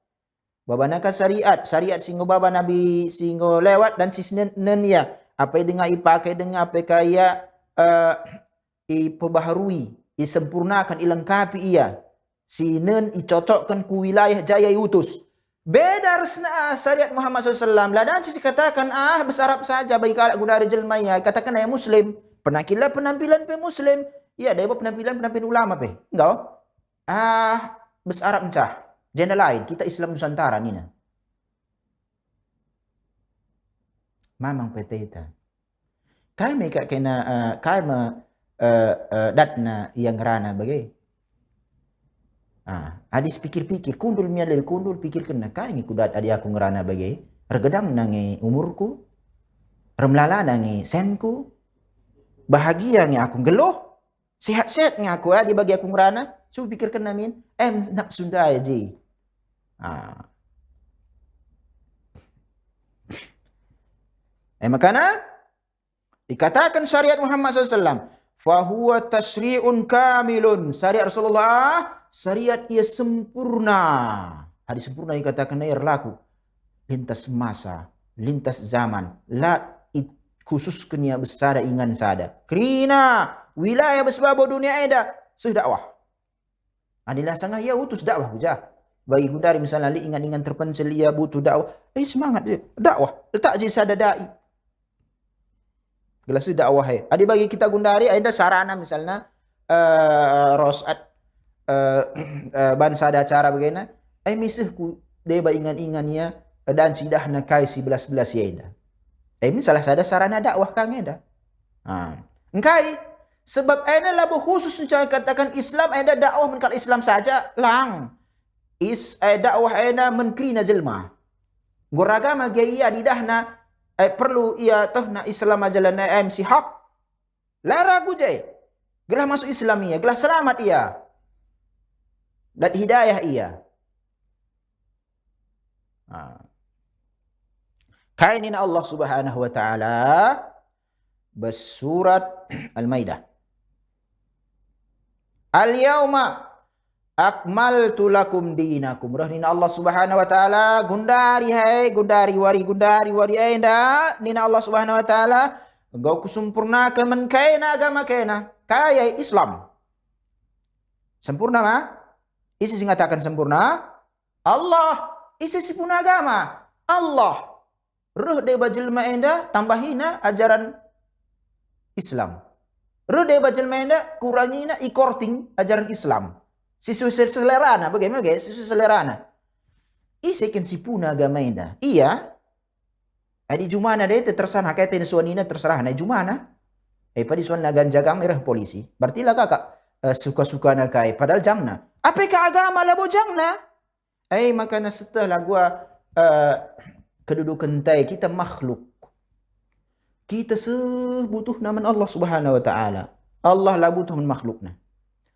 Babana ka syariat singgo baba Nabi singgo lewat dan sisnen ya. Apa dengan ipakai dengan apa kaya iperbaharui, isempurnakan, ilengkapi ia. Sinen icocokkan ku wilayah jaya utus. Beda resna syariat Muhammad SAW. Ladan sisi katakan besarap saja bagi kalak gundari jelmaya. Katakan ayah muslim. Penakila penampilan pe muslim. Ya, dia penampilan ulama pe. Enggak. Besarap mencah. Jenda lain, kita Islam Nusantara ni na. Mamang peteta. Kai mereka kena kai datna yang rana bagai. Adis pikir-pikir kundul mian lebih kundul pikir kena kai ni kudat adi aku ngerana bagai. Regedang nangi umurku. Remlala nangi senku. Bahagia ni aku geluh. Sehat-sehat ni aku adi bagi aku ngerana. So pikir kena min. Nak sunda aja. Makanya dikatakan syariat Muhammad SAW, fahuwa tashri'un kamilun. Syariat Rasulullah, syariat ia sempurna. Hadis sempurna dikatakan ia berlaku lintas masa, lintas zaman. La khusus kenia besar ingan sada. Kerina wilayah bersebab dunia ada sedakwah. Adilah sangat ia utus dakwah bujah. Bagi gundari misalnya ingan-ingan terpencil ia butuh dakwah. Semangat dia dakwah. Letak je sada dai. Gelas dakwah adi bagi kita gundari ada sarana misalnya rosat ban sada cara bagaimana misahku deba ingan-ingannya dan sidahna kai 11 ya indah. Ini salah sada sarana dakwah kang eda. Engkai sebab ada labu khusus macam katakan Islam ada dakwah menkal Islam saja lang. Dakwah ada menkrina jelma. Goragama gaya didahna perlu ia toh na Islam ajalan MC hak. Lara guje. Gelah masuk Islam ia, gelah selamat ia. Dan hidayah ia. Kainin Allah Subhanahu wa taala bersurat Al-Maidah. Al-yauma akmaltu lakum dinakum. Nina Allah Subhanahu wa taala gundari wari enda nina Allah Subhanahu wa taala engkau kusempurnakan menkaina agama kena kaya Islam. Sempurna mah? Isi singatakan sempurna Allah. Isi sempurna agama Allah. Ruh de bajilma enda tambahina ajaran Islam. Ruh de bajilma enda kurangina ikorting ajaran Islam. Sisu selerana, bagaimana guys? Sisu selerana. Isekin sipuna agama enda. Iya. Adi jumana deh terserah kaitin suanina terserah na jumana. Padi suan nagan jagam irah polisi. Berarti lah kakak suka-suka na kai. Padahal jangna. Apa ke agama labo jangna? Makanya setelah gua kedudukan tay kita makhluk. Kita sebutuh nama Allah Subhanahu wa taala. Allah lah butuh makhlukna.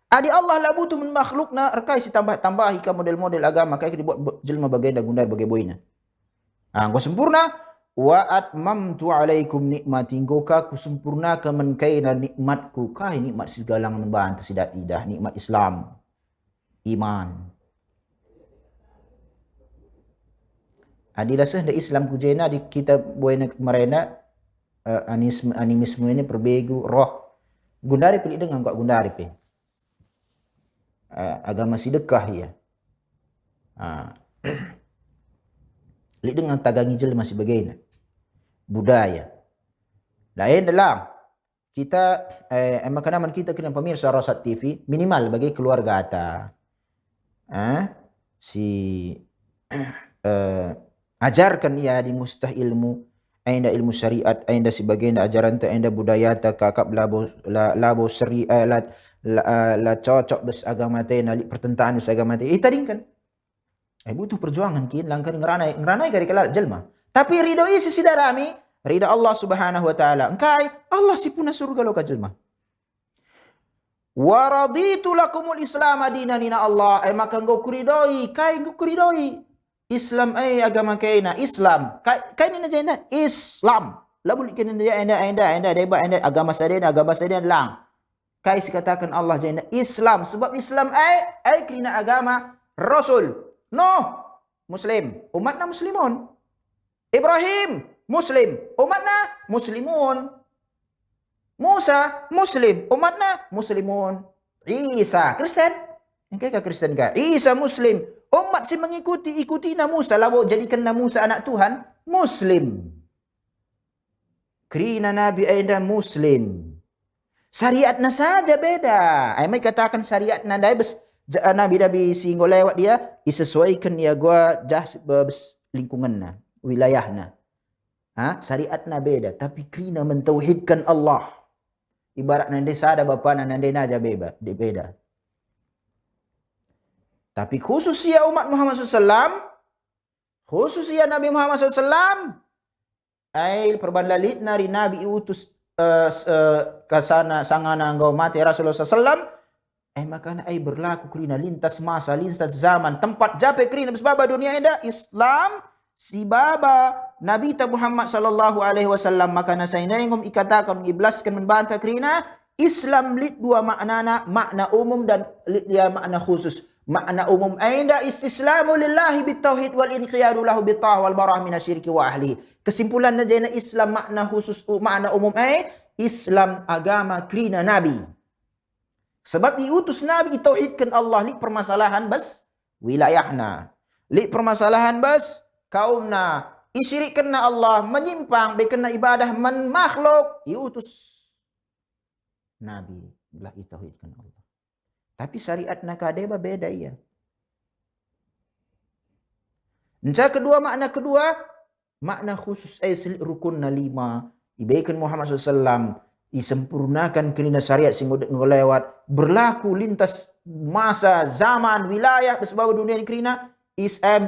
Adi Allah lah butuh makhlukna rekai si tambah-tambahi ka model-model agama kayak dibuat jelma bagai gundar bagai boina. Engkau sempurna wa atmamtu alaikum nikmati engkau ku sempurna ka menkaina nikmatku kai nikmat segala membanta sidat idah nikmat Islam iman. Adilah seh Islam kujena di kita boina marena animisme ini perbegu roh Gundari pilih dengan kok gundari pe. Agama sedekah ya. Pilih dengan tagangi jelma sebagainya. Budaya. Lain dalam kita makanan kita kena pemirsa Rosat TV minimal bagi keluarga ata. Ajarkan ia di mustah ilmu, ainda ilmu syariat, ainda sebagainya ajaran ta, ainda budaya ta kakap labo seri la cocok bes agama te nali pertentaan bes agama te. Taringkan. Butuh perjuangan kin langkan ngeranai kari kelal jelma. Tapi ridho isi sidarami, ridho Allah Subhanahu wa taala. Engkai Allah si puna surga lo ka jelma. Wa raditu lakumul Islam adinanina Allah. Maka engkau kuridoi, kai engkau kuridoi. Islam agama kaina Islam. Kai ni najana Islam. Labul kin anda deba anda agama sadena lang. Kai sikatakan Allah jana Islam sebab Islam kerana agama Rasul. Nuh Muslim, umatna muslimun. Ibrahim Muslim, umatna muslimun. Musa Muslim, umatna muslimun. Isa Kristen, engkau ka Kristen ka? Isa Muslim, umat si ikuti na Musa, labo jadikan na Musa anak Tuhan, Muslim. Kerana Nabi ada Muslim. Syariat na saja beda. May katakan syariat na dai bes Nabi singgo lewat dia disesuaikan dia gua lingkungan na, wilayah na. Syariat na beda, tapi kerana mentauhidkan Allah. Ibarat nande sada bapa nande naja beda. Tapi khususnya umat Muhammad SAW, khususnya Nabi Muhammad SAW, perbandlalit nari Nabi utus kasana sangana engkau mati Rasulullah SAW, makanya berlaku kerana lintas masa, lintas zaman, tempat jape kerana sebab dunia ini Islam si baba Nabi Muhammad sallallahu alaihi wasallam. Maka saya ingin ikatakan mengiblaskan membantah kerana Islam lit dua maknana, makna umum dan lit dia makna khusus. Makna umum ainda istislamu lillahi bitauhid wal inqiyadu lahu bitta'ah wal barah minasyirki wa ahli. Kesimpulan najana Islam makna khusus, makna umum Islam agama kerana Nabi. Sebab diutus Nabi tauhidkan Allah, li permasalahan bas wilayahna, li permasalahan bas kaumna, isyirikkan Allah, menyimpang, berkena ibadah man makhluk, diutus Nabi belah tauhidkan Allah. Tapi syariat nakadeba beda ia. Makna kedua, makna khusus rukun na 5, ibaikan Muhammad SAW, disempurnakan kerana syariat sing lewat, berlaku lintas masa, zaman, wilayah, sebab dunia ini kerana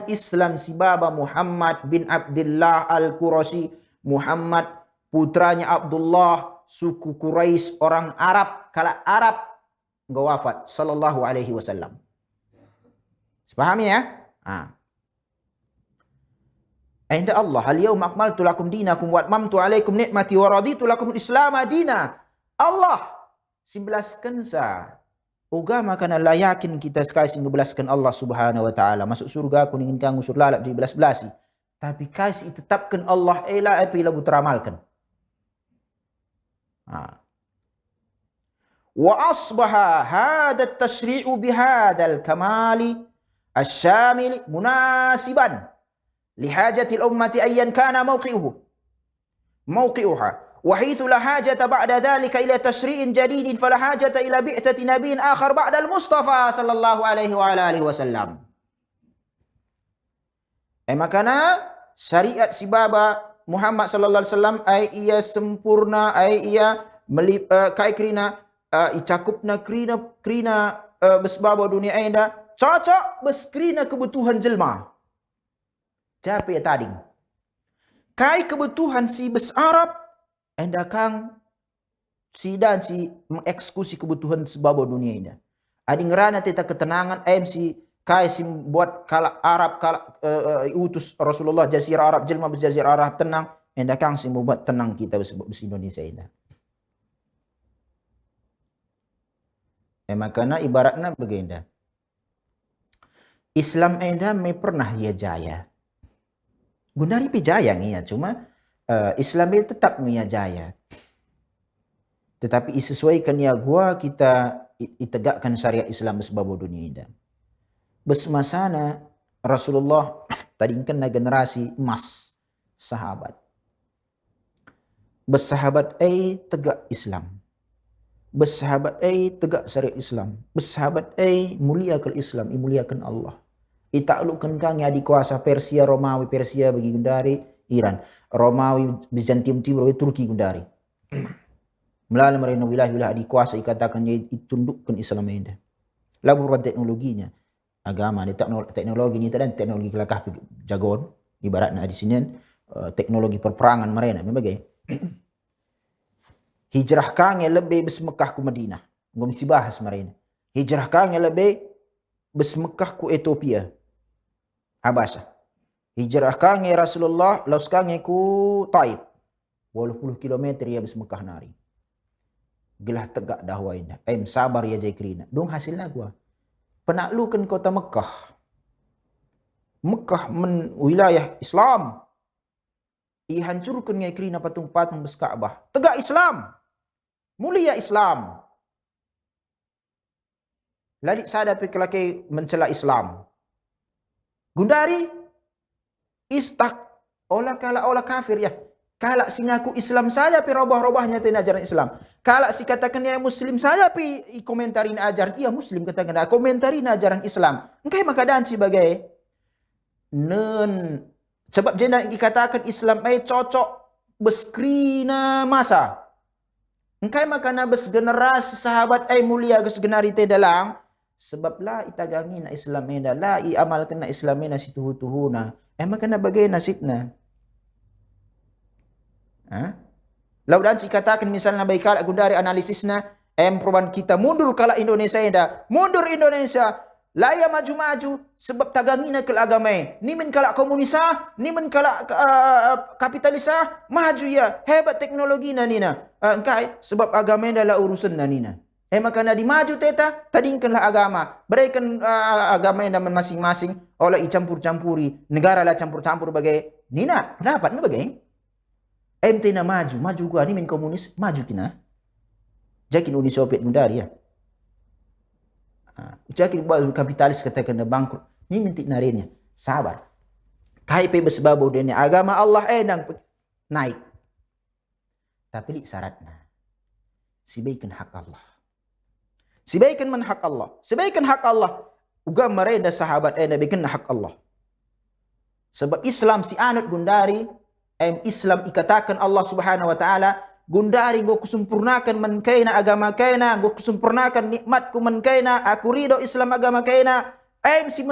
Islam si baba Muhammad bin Abdullah Al-Qurashi. Muhammad putranya Abdullah, suku Quraisy, orang Arab, kala Arab enggak wafat sallallahu alaihi wasallam. Sepahami ya? Inda Allah, al-yawma akmaltu lakum dinakum wa atmamtu alaikum ni'mati wa raditu lakum al-islam dina. Allah simbelaskan sa agama kana layakin kita sekali ngebelaskan Allah Subhanahu wa taala. Masuk surga aku ingin kang usur lalap di belas-belasi. Tapi kasih tetapkan Allah apabila buteramalkan. Wa asbaha hada at-tashri'u bihadal kamali asy-syamil munasiban lihajati al-ummati ayyan kana mawqi'uha wa haythu la hajata ba'da dhalika ila tashri'in jadidin fala hajata ila bi'thati nabiyyin akhar ba'da al-Mustafa sallallahu alaihi wa alihi wasallam. Makana syariat si baba Muhammad sallallahu alaihi wasallam ia sempurna, ia kai kerina icakupna kerina besbaba dunia enda cocok beskrina kebutuhan jelma. Siapa ya tadi? Kai kebutuhan si bes Arab enda kang si mengeksekusi kebutuhan sebab dunia ini. Adi ngerana teta ketenangan si kai si buat kala Arab kala utus Rasulullah jazirah Arab jelma bes jazirah Arab tenang enda kang si membuat tenang kita bes Indonesia ini. Makana ibaratnya begini. Islam enda me pernah ia jaya. Gundari pi jaya ngia cuma Islam itu tetap ngia jaya. Tetapi isesuaikan ya gua kita itegakkan syariat Islam sebab dunia ini. Besmasana Rasulullah tadi kan generasi emas sahabat. Bersahabat tegak Islam. Bersahabat tegak syariat Islam. Bersahabat muliakan Islam, muliakan Allah. Itaklukkan kang adi kuasa Persia, Romawi, Persia bagi gundari Iran. Romawi, Bizantium Timur, Turki gundari. Melalui mereka wilayah-wilayah adi kuasa ikatakan ditundukkan Islam ini. Laburan teknologinya. Agama ni teknologi ni dan teknologi kelakah jagoan ibaratnya di sini teknologi perperangan mereka memang hijrah kang yang lebih bes Mekah ke Madinah ngom si bahas mereka hijrah kang yang lebih bes Mekah ke Ethiopia Habasah hijrah kang yang Rasulullah laus kang ku Taib 80 kilometer ya bes Mekah nari gelah tegak dakwah indah sabar ya jaikrina dong hasilnya gua penaklukan kota Mekah. Mekah wilayah Islam. Ihancurkan ngai kerina patung-patung bes Ka'bah. Tegak Islam. Mulia Islam. Lalit sada pekelaki mencela Islam. Gundari istak olah kafir ya. Kalak si ngaku Islam saja pi robah-robahnya tena ajaran Islam. Kalak si katakan dia Muslim saja pi komentarin ajaran. Iya Muslim katakan komentarin ajaran Islam. Engkai makadaan sebagai sebab jenda dikatakan Islam cocok beskrina masa. Engkai makana bes generasi sahabat mulia ges genari te dalang sebab la itagangi na Islam eda la i amalkan na Islam ena situhu-tuhuna. Makana bagai nasibna. Laudan si katakan misalnya baik kala gundari analisisna perubahan kita mundur kala Indonesia ida mundur Indonesia laya maju-maju sebab tagangina ke agama ni men kala komunisa ni men kala kapitalisa maju ya hebat teknologi na nina engkai sebab agama adalah urusan na nina makana di maju teta tadingkanlah agama berikan agama yang masing-masing oleh campur-campuri negara lah campur-campur bagai nina pendapat ni bagai MT na maju gua ni main komunis maju kina jakin Uni Soviet mundari ya jakin buat kapitalis katakan bangkrut ni mintik narinya sabar kai pe besbabo dene agama Allah nang naik tapi li syaratna sibaikan hak Allah sibaikan man hak Allah sibaikan hak Allah uga marenda sahabat bikin hak Allah sebab Islam si anut gundari Islam ikatakan Allah Subhanahu wa taala gundari go kusempurnakan man kaina agama kaina go kusempurnakan nikmatku man kaina aku ridho Islam agama kaina si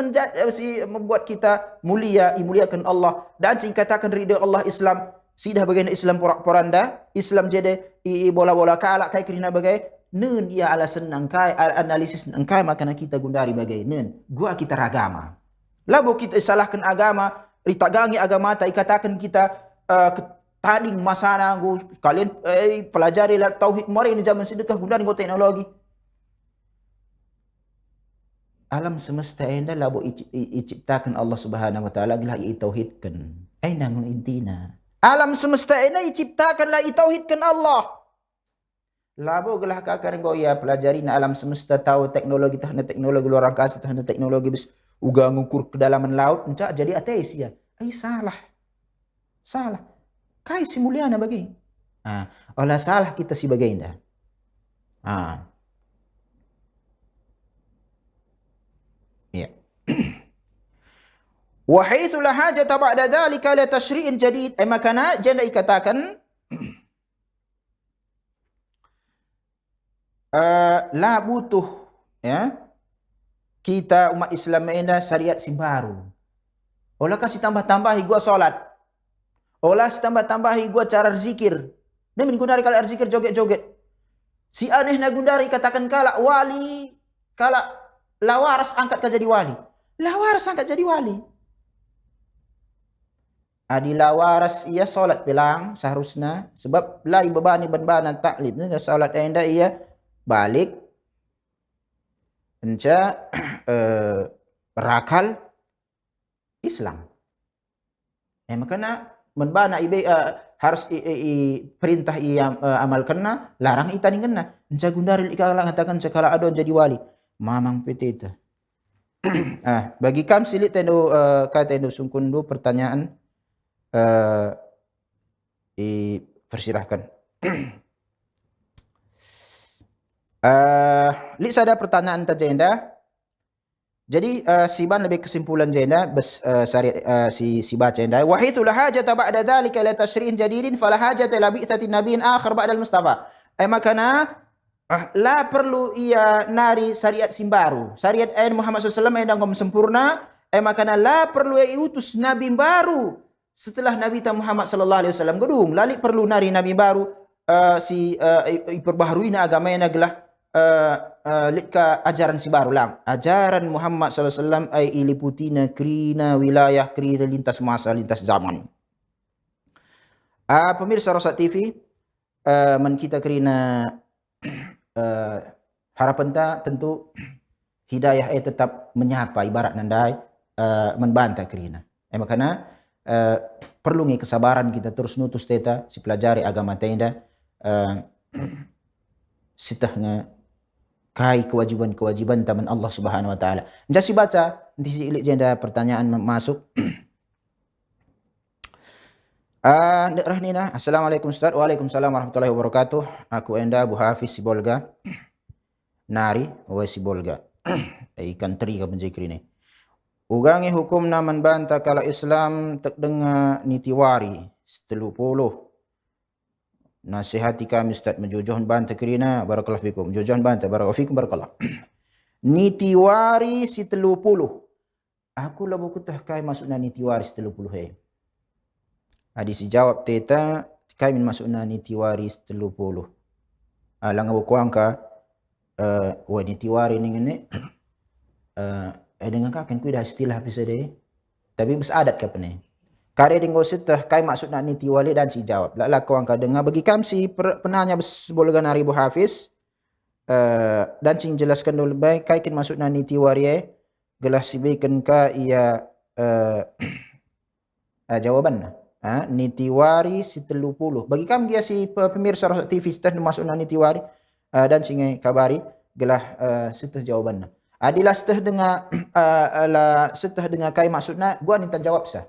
membuat kita muliakan Allah dan si katakan ridho Allah Islam sidah bagian Islam porak-poranda Islam jadi bola-bola kalak kai kerina bagai nun ia ala senang kai analisis engkai makana kita gundari bagai nun gua kita ragama labo kita salahkan agama ritagangi agama tak ikatakan kita tading masana go kalian pelajari tauhid mari ini zaman sedekah gundari go teknologi alam semesta enda labo iciptakan Allah Subhanahu wa taala gelah tauhidkan nang intina alam semesta enda iciptakan la tauhidkan Allah labo gelah kakar go ya pelajari na alam semesta tahu teknologi tahna teknologi luar angkasa tahna teknologi bis uga ngukur kedalaman laut encak jadi ateis ya salah kai si muliana bagi olah salah kita si bagai indah ya wa haitsu la hajata ba'da dzalika la tashri'in jadid makana janda ikatakan la butuh ya kita umat Islam ini syariat si baru olah kasih tambah-tambahi gua salat olah tambah-tambahi gua cara zikir. Nemin gundari kala zikir joget-joget. Si aneh na gundari katakan kala wali, kala lawaras angkat ke jadi wali. Lawaras angkat jadi wali. Adi lawaras ia solat bilang seharusnya sebab lai bebani ban-banan taklif ni solat enda ia balik enca rakal Islam. Makana menbana harus perintah ia amal kena, larang itani kena. Enca gundari ikalang katakan sekala adon jadi wali. Mamang petita. Bagi kam silit tendo kata tendo sungkundu pertanyaan persilahkan. Lik ada pertanyaan tajenda. Jadi Siban lebih kesimpulan jenda bes si baca jenda wa itu la hajata ba'da dzalika la tashri'in jadidin fala hajata la bi'tati nabiyyin akhar ba'da al-mustafa. Makana la perlu ia nari syariat simbaru. Syariat ayat Muhammad SAW yang sempurna, makana la perlu ia utus nabi baru setelah Nabi Muhammad sallallahu alaihi wasallam gedung. Lali perlu nari nabi baru perbaharui agama yang adalah lika ajaran si baru lang. Ajaran Muhammad SAW ay iliputina krina wilayah, krina lintas masa, lintas zaman. Pemirsa Rosa TV, man kita krina harapan ta tentu hidayah tetap menyapa ibarat nandai membantah krina. Makanya perlu ngi kesabaran kita terus nutus teta si pelajari agama tenda sitahnya kai kewajiban-kewajiban taman Allah Subhanahu wa taala. Jasi baca nanti si ilik jenda pertanyaan masuk. Ndek rahnina. Assalamualaikum Ustaz. Waalaikumsalam warahmatullahi wabarakatuh. Aku enda Abu Hafiz Sibolga. Nari wa Sibolga. Ikan teri ka penjikri ni. Ugangi hukum na membantah kalau Islam tak dengar nitiwari 30. Nasihati kami Ustaz menjujuhun bantah kerina barakallahu fikum. Menjujuhun bantah barakallahu fikum barakallah. Nitiwari si 30. Aku lah buku tah kai masukna nitiwari si 30 he. Si jawab teta kai min masukna nitiwari si 30. Lang buku angka wa nitiwari ni ngene dengan kaken ku dah istilah bisa deh. Tapi bes adat ka pene. Kare dinggo sitah kai maksud nak niti wali dan si jawab. Laklah kau angka dengar bagi kam si penanya bolgan Ibu Hafiz dan sing jelaskan dulu baik kai kin maksud nak niti wali gelas si baikan ka ia jawaban niti wari si 30. Bagi kam dia si pemirsa Rosa TV sitah maksud nak niti wari dan sing kabari gelah sitah jawaban. Adilah sitah dengar sitah dengar kai maksudna gua minta jawab sah.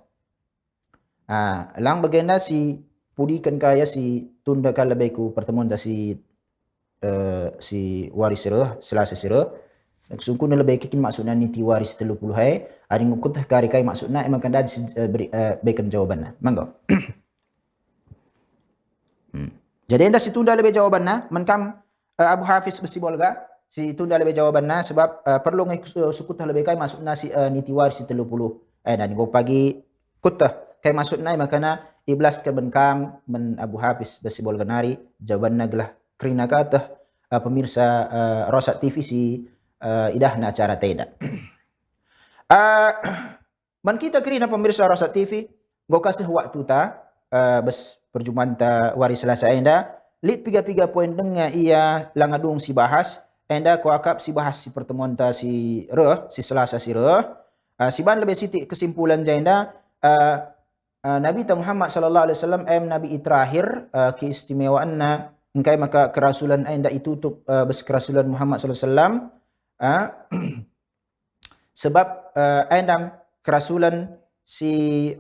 Lang bagenda si pudikan kaya si tunda kala beku pertemuan da si waris sirah selasa sirah sungkuh na lebih kikin maksudna niti waris 30 hai ading ukut kari kai maksudna emang kan ada si berikan jawaban mangga. Jadi anda si tunda lebih jawaban menkam Abu Hafiz besi bolga si tunda lebih jawaban sebab perlu ngai sukut lebih kai maksudna si niti waris 30 dan go pagi kutah kai maksudna makana iblas ke benkam men Abu Hafiz besi bolganari jawaban naglah krina kata pemirsa Rosa TV si idahna acara tenda. Man kita krina pemirsa Rosa TV go kasih waktu ta bes perjumpaan ta wari Selasa enda lit 3 poin denga ia langadung si bahas enda ko akap si bahas si pertemuan ta si Selasa si si ban lebih siti kesimpulan jenda Nabi Muhammad sallallahu alaihi wasallam nabi terakhir keistimewaanna ingkai maka kerasulan anda itutup kerasulan Muhammad sallallahu alaihi wasallam sebab anda kerasulan si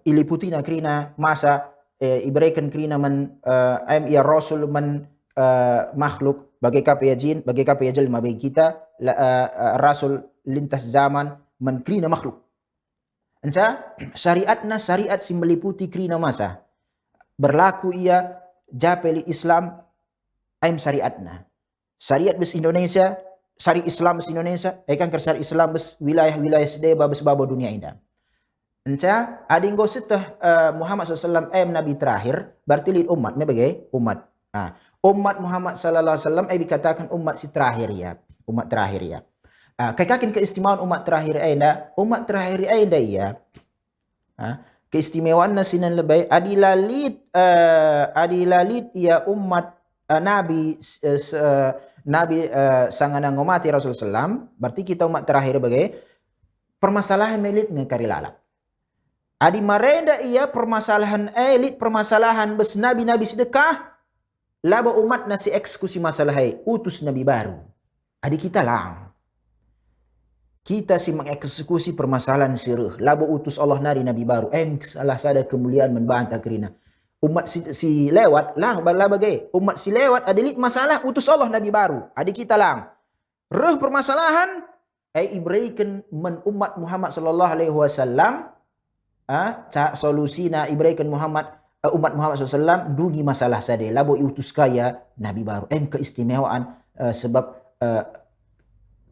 iliputina krina masa iberikan krina man ia rasul man makhluk bagai kapia jin bagai kapia jelma bagi kita rasul lintas zaman man krina makhluk. Enca syariatna syariat si meliputi krina masa berlaku ia japeli Islam aim syariatna syariat bes Indonesia syari Islam bes Indonesia kan syari Islam bes wilayah-wilayah sedeba bes babo dunia indah. Enca adinggo setah Muhammad SAW nabi terakhir berarti lid umat bagai umat umat Muhammad sallallahu alaihi wasallam dikatakan umat si terakhir ya umat terakhir ya. Kakin keistimewaan umat terakhir anda ya keistimewaan nasinan lebay adilalit ya umat nabi sangana ngomati Rasulullah SAW berarti kita umat terakhir bagai permasalahan melit ngekari lalap Adi marenda ia permasalahan elit, permasalahan bes nabi-nabi sedekah, laba umat nasi eksekusi masalah utus nabi baru. Adi kita lang. Kita si mengeksekusi permasalahan sirah. Laba utus Allah nari nabi baru. Salah sada kemuliaan membantah kerina. Umat si lewat lang bala bagai. Umat si lewat adalit masalah utus Allah nabi baru. Adi kita lang. Reh permasalahan ibraikan men umat Muhammad sallallahu alaihi wasallam solusina ibraikan Muhammad umat Muhammad SAW dungi masalah sade labo utus kaya nabi baru. Keistimewaan sebab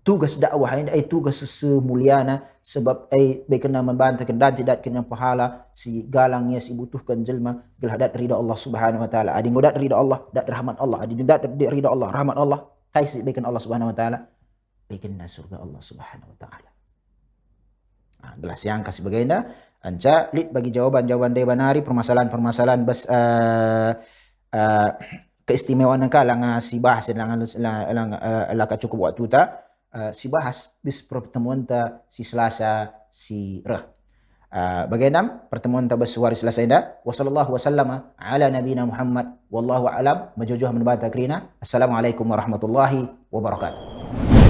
tugas dakwah ini tugas semuliana sebab berkena membantahkan dan tidak kena pahala si galangnya si butuhkan jelma gelah dat ridha Allah Subhanahu wa taala. Adi ngodat ridha Allah, dat rahmat Allah. Adi dat ridha Allah, rahmat Allah. Kai si berkena Allah Subhanahu wa taala, berkena surga Allah Subhanahu wa taala. Gelas yang kasih bagaimana anca lit bagi jawaban-jawaban dari banari permasalahan-permasalahan bas keistimewaan kalang si bahas lang cukup waktu ta si bahas bis pertemuan ta si Selasa si Reh. Bagaimana pertemuan ta bas hari Selasa indah. Wassallallahu wasallama ala nabiyina Muhammad wallahu alam majujuh membantah kerina. Assalamualaikum warahmatullahi wabarakatuh.